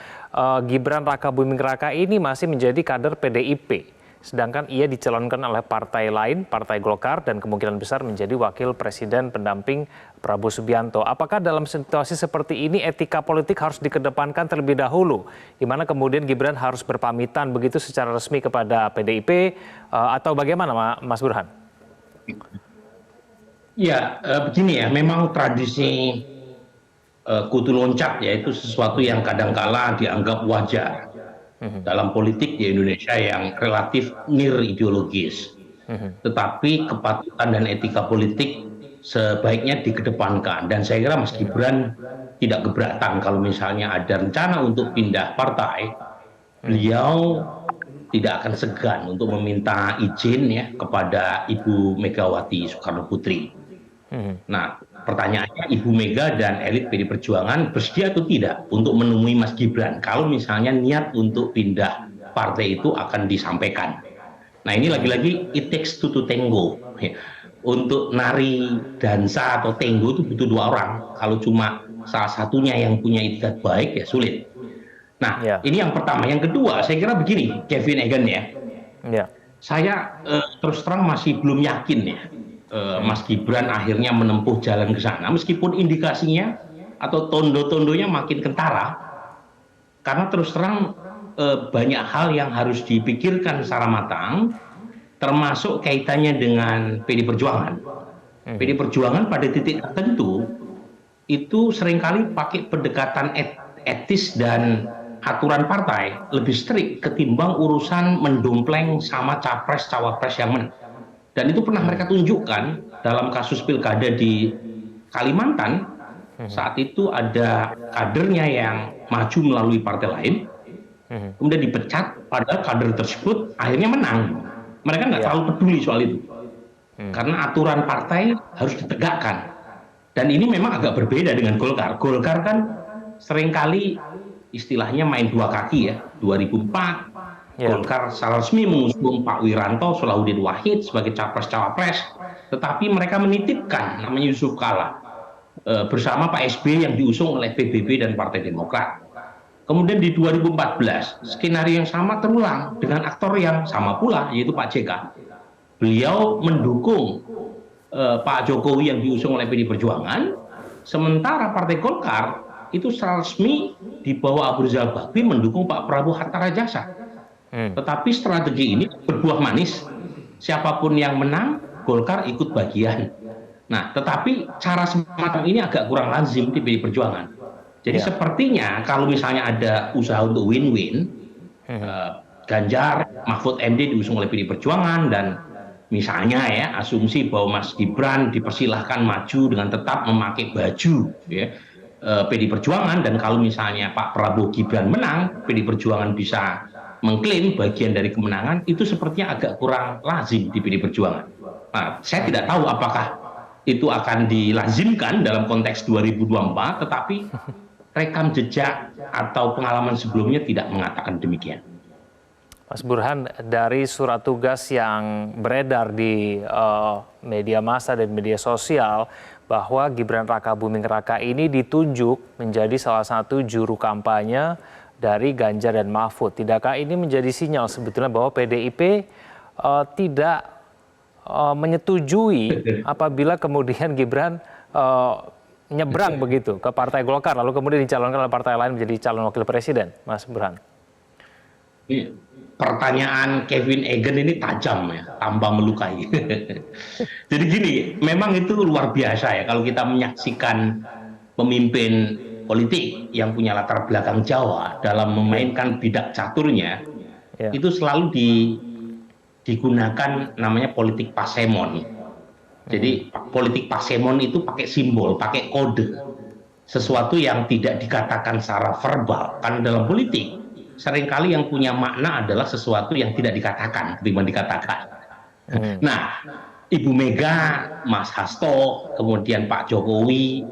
Gibran Rakabuming Raka ini masih menjadi kader PDIP. Sedangkan ia dicalonkan oleh partai lain, Partai Golkar, dan kemungkinan besar menjadi wakil presiden pendamping Prabowo Subianto. Apakah dalam situasi seperti ini etika politik harus dikedepankan terlebih dahulu, di mana kemudian Gibran harus berpamitan begitu secara resmi kepada PDIP, atau bagaimana Mas Burhan? Ya, begini ya, memang tradisi kutu loncat ya itu sesuatu yang kadangkala dianggap wajar dalam politik di Indonesia yang relatif nir ideologis. Tetapi kepatutan dan etika politik sebaiknya dikedepankan. Dan saya kira Mas Gibran tidak keberatan kalau misalnya ada rencana untuk pindah partai, beliau tidak akan segan untuk meminta izin ya kepada Ibu Megawati Soekarno Putri. Nah, pertanyaannya Ibu Mega dan elit PD Perjuangan bersedia atau tidak untuk menemui Mas Gibran kalau misalnya niat untuk pindah partai itu akan disampaikan. Nah, ini lagi-lagi it takes two to tango. Untuk nari dansa atau tango itu butuh dua orang. Kalau cuma salah satunya yang punya itikat baik ya sulit. Nah, ini yang pertama. Yang kedua, saya kira begini, Kevin Egan ya. Saya terus terang masih belum yakin ya. Mas Gibran akhirnya menempuh jalan ke sana, meskipun indikasinya atau tondo-tondonya makin kentara, karena terus terang banyak hal yang harus dipikirkan secara matang, termasuk kaitannya dengan PD Perjuangan. PD Perjuangan pada titik tertentu itu seringkali pakai pendekatan etis dan aturan partai lebih strict ketimbang urusan mendompleng sama capres cawapres yang menang. Dan itu pernah mereka tunjukkan dalam kasus pilkada di Kalimantan. Saat itu ada kadernya yang maju melalui partai lain, kemudian dipecat, padahal kader tersebut akhirnya menang. Mereka nggak terlalu peduli soal itu. Karena aturan partai harus ditegakkan. Dan ini memang agak berbeda dengan Golkar. Golkar kan seringkali istilahnya main dua kaki ya. 2004, Golkar secara resmi mengusung Pak Wiranto, Solahuddin Wahid sebagai capres-cawapres, tetapi mereka menitipkan namanya Yusuf Kala bersama Pak SBY yang diusung oleh PBB dan Partai Demokrat. Kemudian di 2014, skenario yang sama terulang dengan aktor yang sama pula, yaitu Pak JK. Beliau mendukung Pak Jokowi yang diusung oleh PD Perjuangan, sementara Partai Golkar itu secara resmi di bawah Abu Rizal Bakri mendukung Pak Prabowo Hatta Rajasa. Tetapi strategi ini berbuah manis. Siapapun yang menang, Golkar ikut bagian. Nah, tetapi cara semacam ini agak kurang lazim di PD Perjuangan. Jadi sepertinya kalau misalnya ada usaha untuk win-win, Ganjar, Mahfud MD diusung oleh PD Perjuangan dan misalnya ya asumsi bahwa Mas Gibran dipersilahkan maju dengan tetap memakai baju ya, PD Perjuangan, dan kalau misalnya Pak Prabowo Gibran menang, PD Perjuangan bisa mengklaim bagian dari kemenangan, itu sepertinya agak kurang lazim di PD Perjuangan. Nah, saya tidak tahu apakah itu akan dilazimkan dalam konteks 2024, tetapi rekam jejak atau pengalaman sebelumnya tidak mengatakan demikian. Mas Burhan, dari surat tugas yang beredar di media massa dan media sosial bahwa Gibran Rakabuming Raka ini ditunjuk menjadi salah satu juru kampanye dari Ganjar dan Mahfud. Tidakkah ini menjadi sinyal sebetulnya bahwa PDIP tidak menyetujui apabila kemudian Gibran nyebrang begitu ke Partai Golkar, lalu kemudian dicalonkan oleh partai lain menjadi calon wakil presiden, Mas Burhan? Pertanyaan Kevin Egan ini tajam ya, tanpa melukai. Jadi gini, memang itu luar biasa ya kalau kita menyaksikan pemimpin politik yang punya latar belakang Jawa dalam memainkan bidak caturnya, itu selalu digunakan namanya politik pasemon. Jadi politik pasemon itu pakai simbol, pakai kode, sesuatu yang tidak dikatakan secara verbal. Karena dalam politik seringkali yang punya makna adalah sesuatu yang tidak dikatakan ketimbang dikatakan. Nah, Ibu Mega, Mas Hasto, kemudian Pak Jokowi,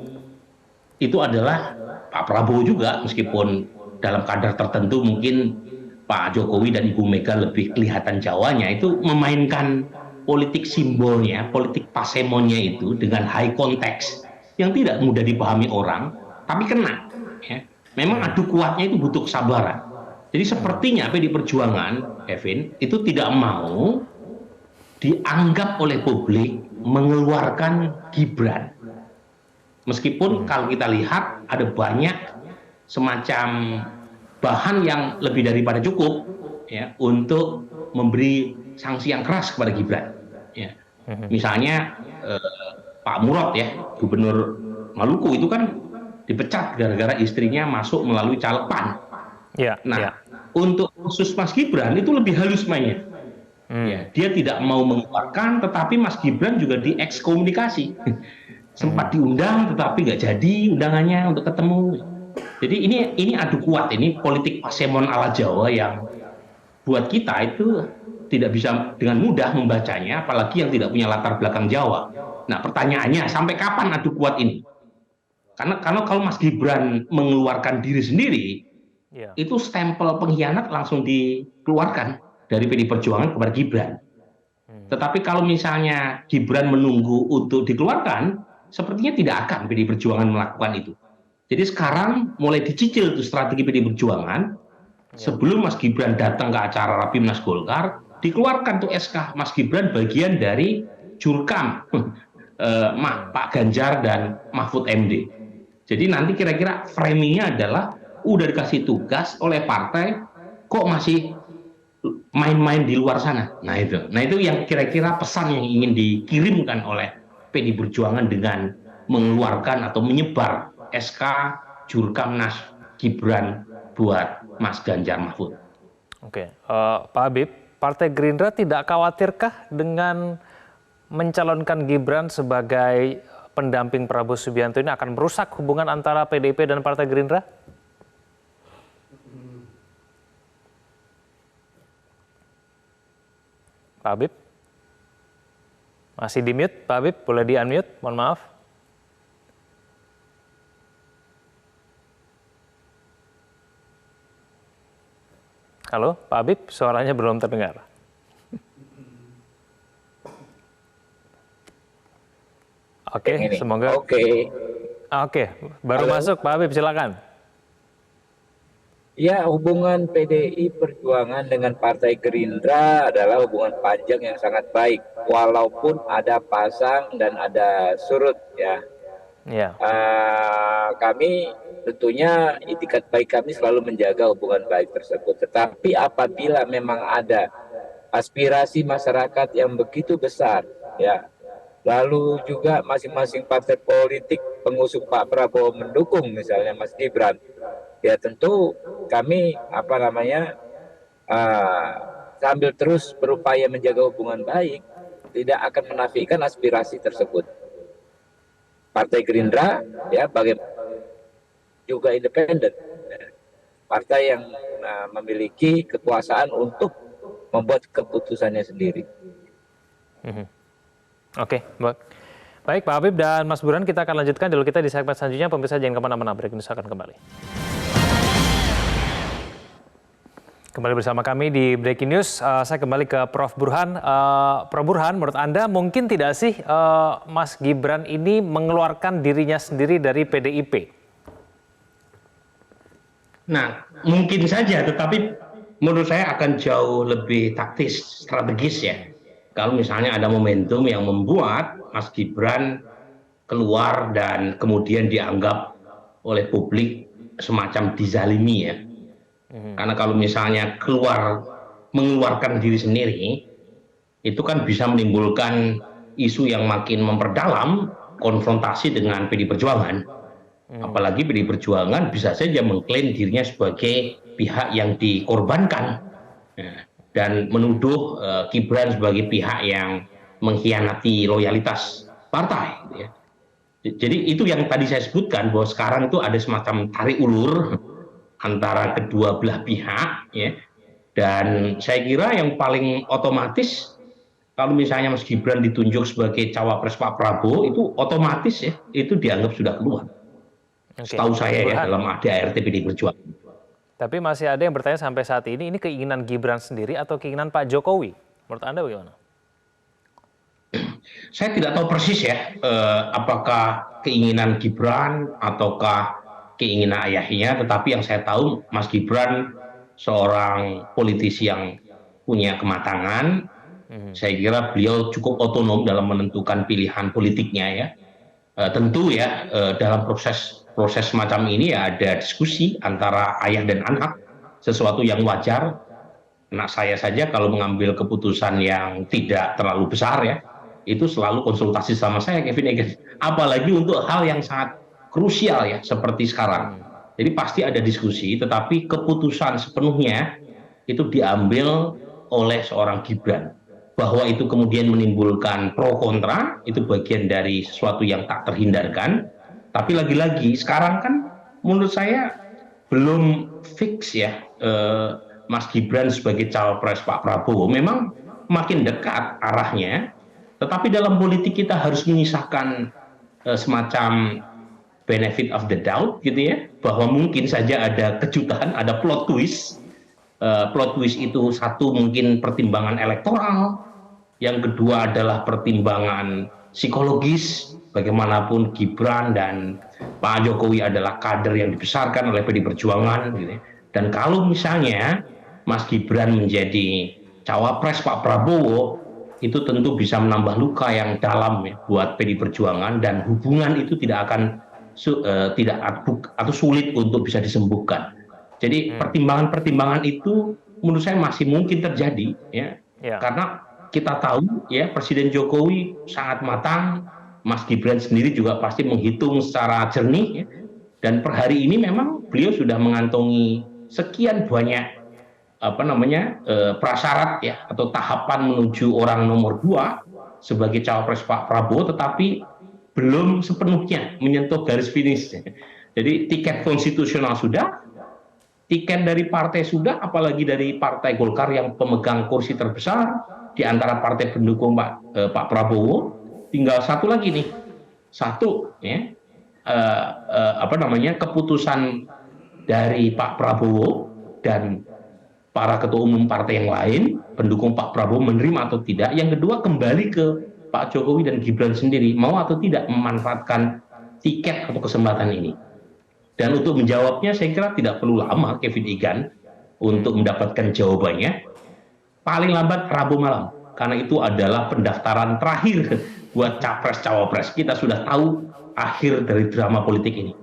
itu adalah Pak Prabowo juga, meskipun dalam kadar tertentu mungkin Pak Jokowi dan Ibu Mega lebih kelihatan Jawanya, itu memainkan politik simbolnya, politik pasemonnya itu dengan high context yang tidak mudah dipahami orang, tapi kena. Ya. Memang adu kuatnya itu butuh kesabaran. Jadi sepertinya PD Perjuangan, Kevin, itu tidak mau dianggap oleh publik mengeluarkan Gibran. Meskipun kalau kita lihat ada banyak semacam bahan yang lebih daripada cukup ya untuk memberi sanksi yang keras kepada Gibran. Ya. Misalnya Pak Murad ya, Gubernur Maluku itu kan dipecat gara-gara istrinya masuk melalui caleg PAN. Untuk khusus Mas Gibran itu lebih halus mainnya. Ya, dia tidak mau mengeluarkan, tetapi Mas Gibran juga diekskomunikasi. Sempat diundang, tetapi nggak jadi undangannya untuk ketemu. Jadi ini adu kuat, ini politik pasemon ala Jawa yang buat kita itu tidak bisa dengan mudah membacanya, apalagi yang tidak punya latar belakang Jawa. Nah, pertanyaannya sampai kapan adu kuat ini? Karena kalau Mas Gibran mengeluarkan diri sendiri, itu stempel pengkhianat langsung dikeluarkan dari PD Perjuangan kepada Gibran. Tetapi kalau misalnya Gibran menunggu untuk dikeluarkan, sepertinya tidak akan PD Perjuangan melakukan itu. Jadi sekarang mulai dicicil tuh strategi PD Perjuangan. Sebelum Mas Gibran datang ke acara Rapimnas Golkar, dikeluarkan tuh SK Mas Gibran bagian dari Jurkam Pak Ganjar dan Mahfud MD. Jadi nanti kira-kira framingnya adalah udah dikasih tugas oleh partai, kok masih main-main di luar sana. Nah itu yang kira-kira pesan yang ingin dikirimkan oleh PD Perjuangan dengan mengeluarkan atau menyebar SK Jurkamnas Gibran buat Mas Ganjar Mahfud. Oke, Pak Habib, Partai Gerindra tidak khawatirkah dengan mencalonkan Gibran sebagai pendamping Prabowo Subianto ini akan merusak hubungan antara PDIP dan Partai Gerindra? Pak Habib? Masih di mute, Pak Habib? Boleh di unmute? Mohon maaf. Halo, Pak Habib, suaranya belum terdengar. Oke, semoga. Oke, baru masuk, Pak Habib, silakan. Ya, hubungan PDI Perjuangan dengan Partai Gerindra adalah hubungan panjang yang sangat baik, walaupun ada pasang dan ada surut ya. Ya. Kami tentunya itikat baik kami selalu menjaga hubungan baik tersebut. Tetapi apabila memang ada aspirasi masyarakat yang begitu besar, ya, lalu juga masing-masing partai politik pengusung Pak Prabowo mendukung misalnya Mas Gibran, ya tentu kami sambil terus berupaya menjaga hubungan baik, tidak akan menafikan aspirasi tersebut. Partai Gerindra ya bagaimana juga independen, partai yang memiliki kekuasaan untuk membuat keputusannya sendiri. Oke, baik Pak Habib dan Mas Burhan, kita akan lanjutkan dialog kita di segmen selanjutnya. Pemirsa jangan kemana-mana, Breaking News akan kembali. Kembali bersama kami di Breaking News, saya kembali ke Prof. Burhan. Prof. Burhan, menurut Anda mungkin tidak sih Mas Gibran ini mengeluarkan dirinya sendiri dari PDIP? Nah, mungkin saja, tetapi menurut saya akan jauh lebih taktis, strategis ya. Kalau misalnya ada momentum yang membuat Mas Gibran keluar dan kemudian dianggap oleh publik semacam dizalimi ya. Karena kalau misalnya mengeluarkan diri sendiri, itu kan bisa menimbulkan isu yang makin memperdalam konfrontasi dengan PDI Perjuangan. Apalagi PDI Perjuangan bisa saja mengklaim dirinya sebagai pihak yang dikorbankan dan menuduh Gibran sebagai pihak yang mengkhianati loyalitas partai. Gitu ya. Jadi itu yang tadi saya sebutkan, bahwa sekarang itu ada semacam tarik ulur antara kedua belah pihak ya. Dan saya kira yang paling otomatis kalau misalnya Mas Gibran ditunjuk sebagai cawapres Pak Prabowo, itu otomatis ya itu dianggap sudah keluar. Setahu saya ya dalam ADART PDI Perjuangan. Tapi masih ada yang bertanya sampai saat ini keinginan Gibran sendiri atau keinginan Pak Jokowi? Menurut Anda bagaimana? Saya tidak tahu persis ya, apakah keinginan Gibran ataukah keinginan ayahnya, tetapi yang saya tahu Mas Gibran seorang politisi yang punya kematangan. Saya kira beliau cukup otonom dalam menentukan pilihan politiknya ya. Tentu ya dalam proses semacam ini ya ada diskusi antara ayah dan anak, sesuatu yang wajar. Anak saya saja kalau mengambil keputusan yang tidak terlalu besar ya, itu selalu konsultasi sama saya, Kevin Egan. Apalagi untuk hal yang sangat krusial ya seperti sekarang. Jadi pasti ada diskusi, tetapi keputusan sepenuhnya itu diambil oleh seorang Gibran. Bahwa itu kemudian menimbulkan pro kontra, itu bagian dari sesuatu yang tak terhindarkan. Tapi lagi-lagi sekarang kan menurut saya belum fix ya Mas Gibran sebagai cawapres Pak Prabowo. Memang makin dekat arahnya, tetapi dalam politik kita harus menyisakan semacam benefit of the doubt gitu ya, bahwa mungkin saja ada kejutan, ada plot twist. Plot twist itu satu mungkin pertimbangan elektoral, yang kedua adalah pertimbangan psikologis. Bagaimanapun Gibran dan Pak Jokowi adalah kader yang dibesarkan oleh PDI Perjuangan gitu ya. Dan kalau misalnya Mas Gibran menjadi cawapres Pak Prabowo, itu tentu bisa menambah luka yang dalam ya buat PDI Perjuangan, dan hubungan itu tidak akan sulit untuk bisa disembuhkan. Jadi pertimbangan-pertimbangan itu menurut saya masih mungkin terjadi ya. Karena kita tahu ya Presiden Jokowi sangat matang, Mas Gibran sendiri juga pasti menghitung secara jernih ya. Dan per hari ini memang beliau sudah mengantongi sekian banyak prasyarat ya atau tahapan menuju orang nomor 2 sebagai cawapres Pak Prabowo, tetapi belum sepenuhnya menyentuh garis finish. Jadi tiket konstitusional sudah, tiket dari partai sudah, apalagi dari Partai Golkar yang pemegang kursi terbesar di antara partai pendukung Pak Prabowo. Tinggal satu lagi nih, keputusan dari Pak Prabowo dan para ketua umum partai yang lain pendukung Pak Prabowo menerima atau tidak. Yang kedua kembali ke Pak Jokowi dan Gibran sendiri, mau atau tidak memanfaatkan tiket atau kesempatan ini. Dan untuk menjawabnya saya kira tidak perlu lama Kevin Egan untuk mendapatkan jawabannya. Paling lambat Rabu malam, karena itu adalah pendaftaran terakhir buat capres-cawapres. Kita sudah tahu akhir dari drama politik ini.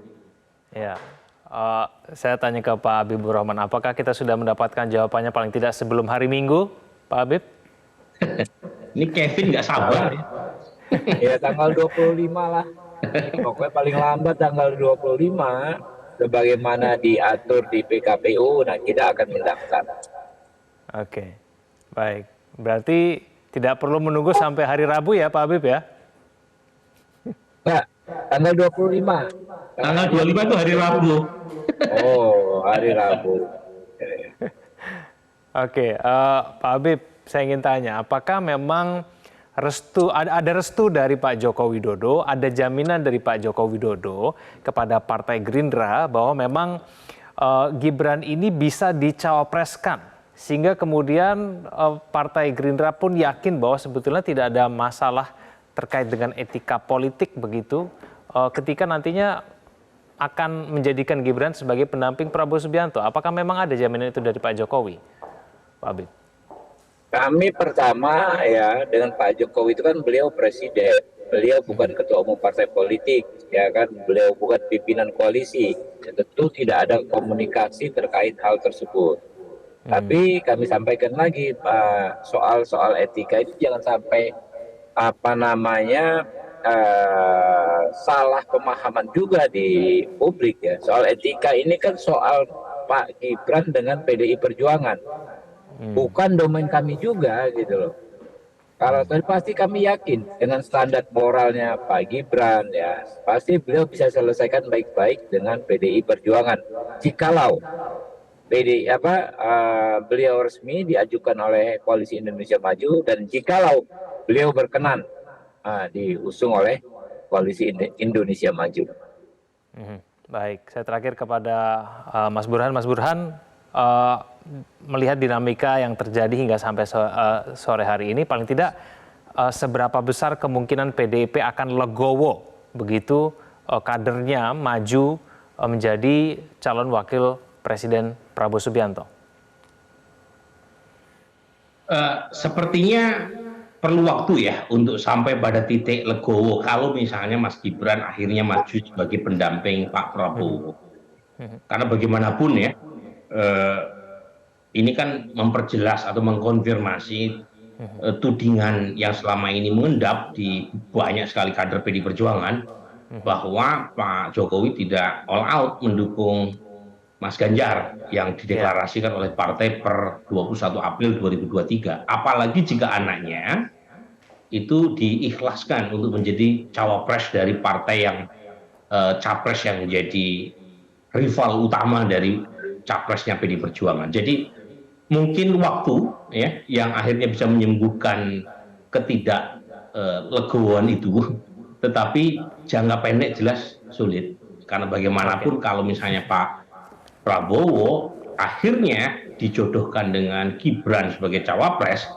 Ya, saya tanya ke Pak Habibur Rahman, apakah kita sudah mendapatkan jawabannya paling tidak sebelum hari Minggu, Pak Habib? Ini Kevin nggak sabar. Ya tanggal 25 lah. Pokoknya paling lambat tanggal 25, sebagaimana diatur di PKPU, nah kita akan mendaftar. Oke, baik. Berarti tidak perlu menunggu sampai hari Rabu ya Pak Habib ya? Pak, tanggal 25. Tanggal 25 itu hari Rabu. Oh, hari Rabu. Oke, Pak Habib, saya ingin tanya, apakah memang ada restu dari Pak Joko Widodo, ada jaminan dari Pak Joko Widodo kepada Partai Gerindra bahwa memang Gibran ini bisa dicawapreskan, sehingga kemudian Partai Gerindra pun yakin bahwa sebetulnya tidak ada masalah terkait dengan etika politik begitu, ketika nantinya akan menjadikan Gibran sebagai pendamping Prabowo Subianto. Apakah memang ada jaminan itu dari Pak Jokowi, Pak Habib? Kami pertama ya dengan Pak Jokowi itu kan beliau presiden, beliau bukan ketua umum partai politik, ya kan, beliau bukan pimpinan koalisi, ya, tentu tidak ada komunikasi terkait hal tersebut. Tapi kami sampaikan lagi Pak, soal etika itu jangan sampai salah pemahaman juga di publik ya. Soal etika ini kan soal Pak Gibran dengan PDI Perjuangan. Bukan domain kami juga gitu loh. Kalau tadi pasti kami yakin dengan standar moralnya Pak Gibran ya, pasti beliau bisa selesaikan baik-baik dengan PDI Perjuangan. Jikalau beliau resmi diajukan oleh Koalisi Indonesia Maju, dan jikalau beliau berkenan diusung oleh Koalisi Indonesia Maju. Baik, saya terakhir kepada Mas Burhan. Mas Burhan, melihat dinamika yang terjadi hingga sampai sore hari ini, paling tidak seberapa besar kemungkinan PDIP akan legowo begitu kadernya maju menjadi calon wakil Presiden Prabowo Subianto? Sepertinya perlu waktu ya untuk sampai pada titik legowo kalau misalnya Mas Gibran akhirnya maju sebagai pendamping Pak Prabowo. Karena bagaimanapun ya, ini kan memperjelas atau mengkonfirmasi tudingan yang selama ini mengendap di banyak sekali kader PDI Perjuangan bahwa Pak Jokowi tidak all out mendukung Mas Ganjar yang dideklarasikan oleh partai per 21 April 2023. Apalagi jika anaknya itu diikhlaskan untuk menjadi cawapres dari partai yang capres yang menjadi rival utama dari capresnya PDI Perjuangan. Jadi mungkin waktu ya yang akhirnya bisa menyembuhkan ketidaklegoan itu, tetapi jangka pendek jelas sulit. Karena bagaimanapun kalau misalnya Pak Prabowo akhirnya dijodohkan dengan Gibran sebagai cawapres,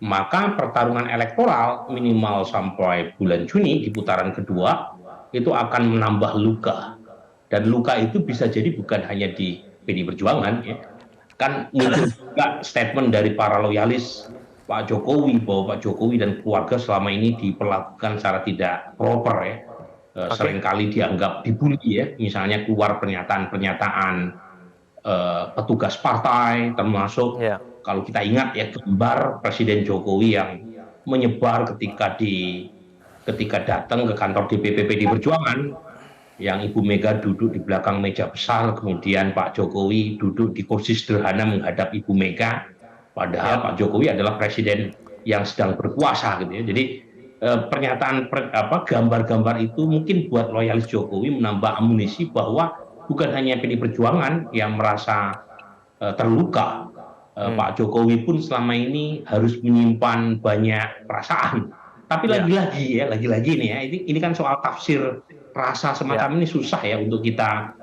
maka pertarungan elektoral minimal sampai bulan Juni di putaran kedua itu akan menambah luka. Dan luka itu bisa jadi bukan hanya di PDI Perjuangan ya. Kan muncul juga statement dari para loyalis Pak Jokowi bahwa Pak Jokowi dan keluarga selama ini diperlakukan secara tidak proper ya. Seringkali dianggap dibully ya, misalnya keluar pernyataan-pernyataan petugas partai, termasuk kalau kita ingat ya gambar Presiden Jokowi yang menyebar ketika datang ke kantor DPP PDI Perjuangan, yang Ibu Mega duduk di belakang meja besar, kemudian Pak Jokowi duduk di kursi sederhana menghadap Ibu Mega, padahal Pak Jokowi adalah presiden yang sedang berkuasa gitu ya. Jadi gambar-gambar itu mungkin buat loyalis Jokowi menambah amunisi bahwa bukan hanya PDI Perjuangan yang merasa terluka, Pak Jokowi pun selama ini harus menyimpan banyak perasaan. Tapi lagi-lagi nih ya, ini kan soal tafsir rasa semacam ini susah ya untuk kita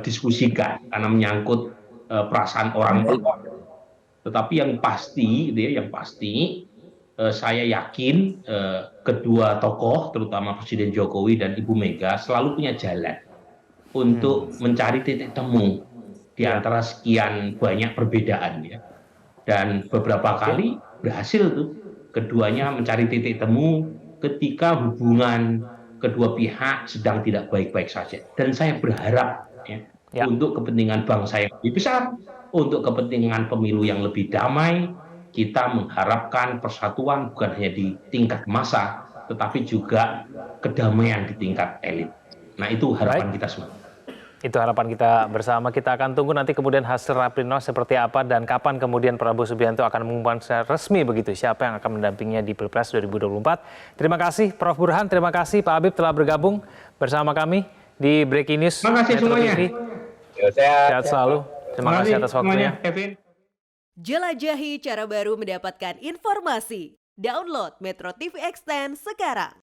diskusikan karena menyangkut perasaan orang. Tetapi yang pasti, saya yakin kedua tokoh, terutama Presiden Jokowi dan Ibu Mega, selalu punya jalan untuk mencari titik temu di antara sekian banyak perbedaan ya. Dan beberapa kali berhasil tuh keduanya mencari titik temu ketika hubungan kedua pihak sedang tidak baik-baik saja. Dan saya berharap ya, untuk kepentingan bangsa yang lebih besar, untuk kepentingan pemilu yang lebih damai, kita mengharapkan persatuan bukan hanya di tingkat massa, tetapi juga kedamaian di tingkat elit. Nah itu harapan kita semua. Itu harapan kita bersama. Kita akan tunggu nanti kemudian hasil Rapimnas seperti apa dan kapan kemudian Prabowo Subianto akan mengumumkan secara resmi begitu siapa yang akan mendampinginya di Pilpres 2024. Terima kasih Prof. Burhan, terima kasih Pak Habib telah bergabung bersama kami di Breaking News. Terima kasih semuanya. Sehat selalu. Terima kasih atas waktunya. Jelajahi cara baru mendapatkan informasi. Download Metro TV Extend sekarang.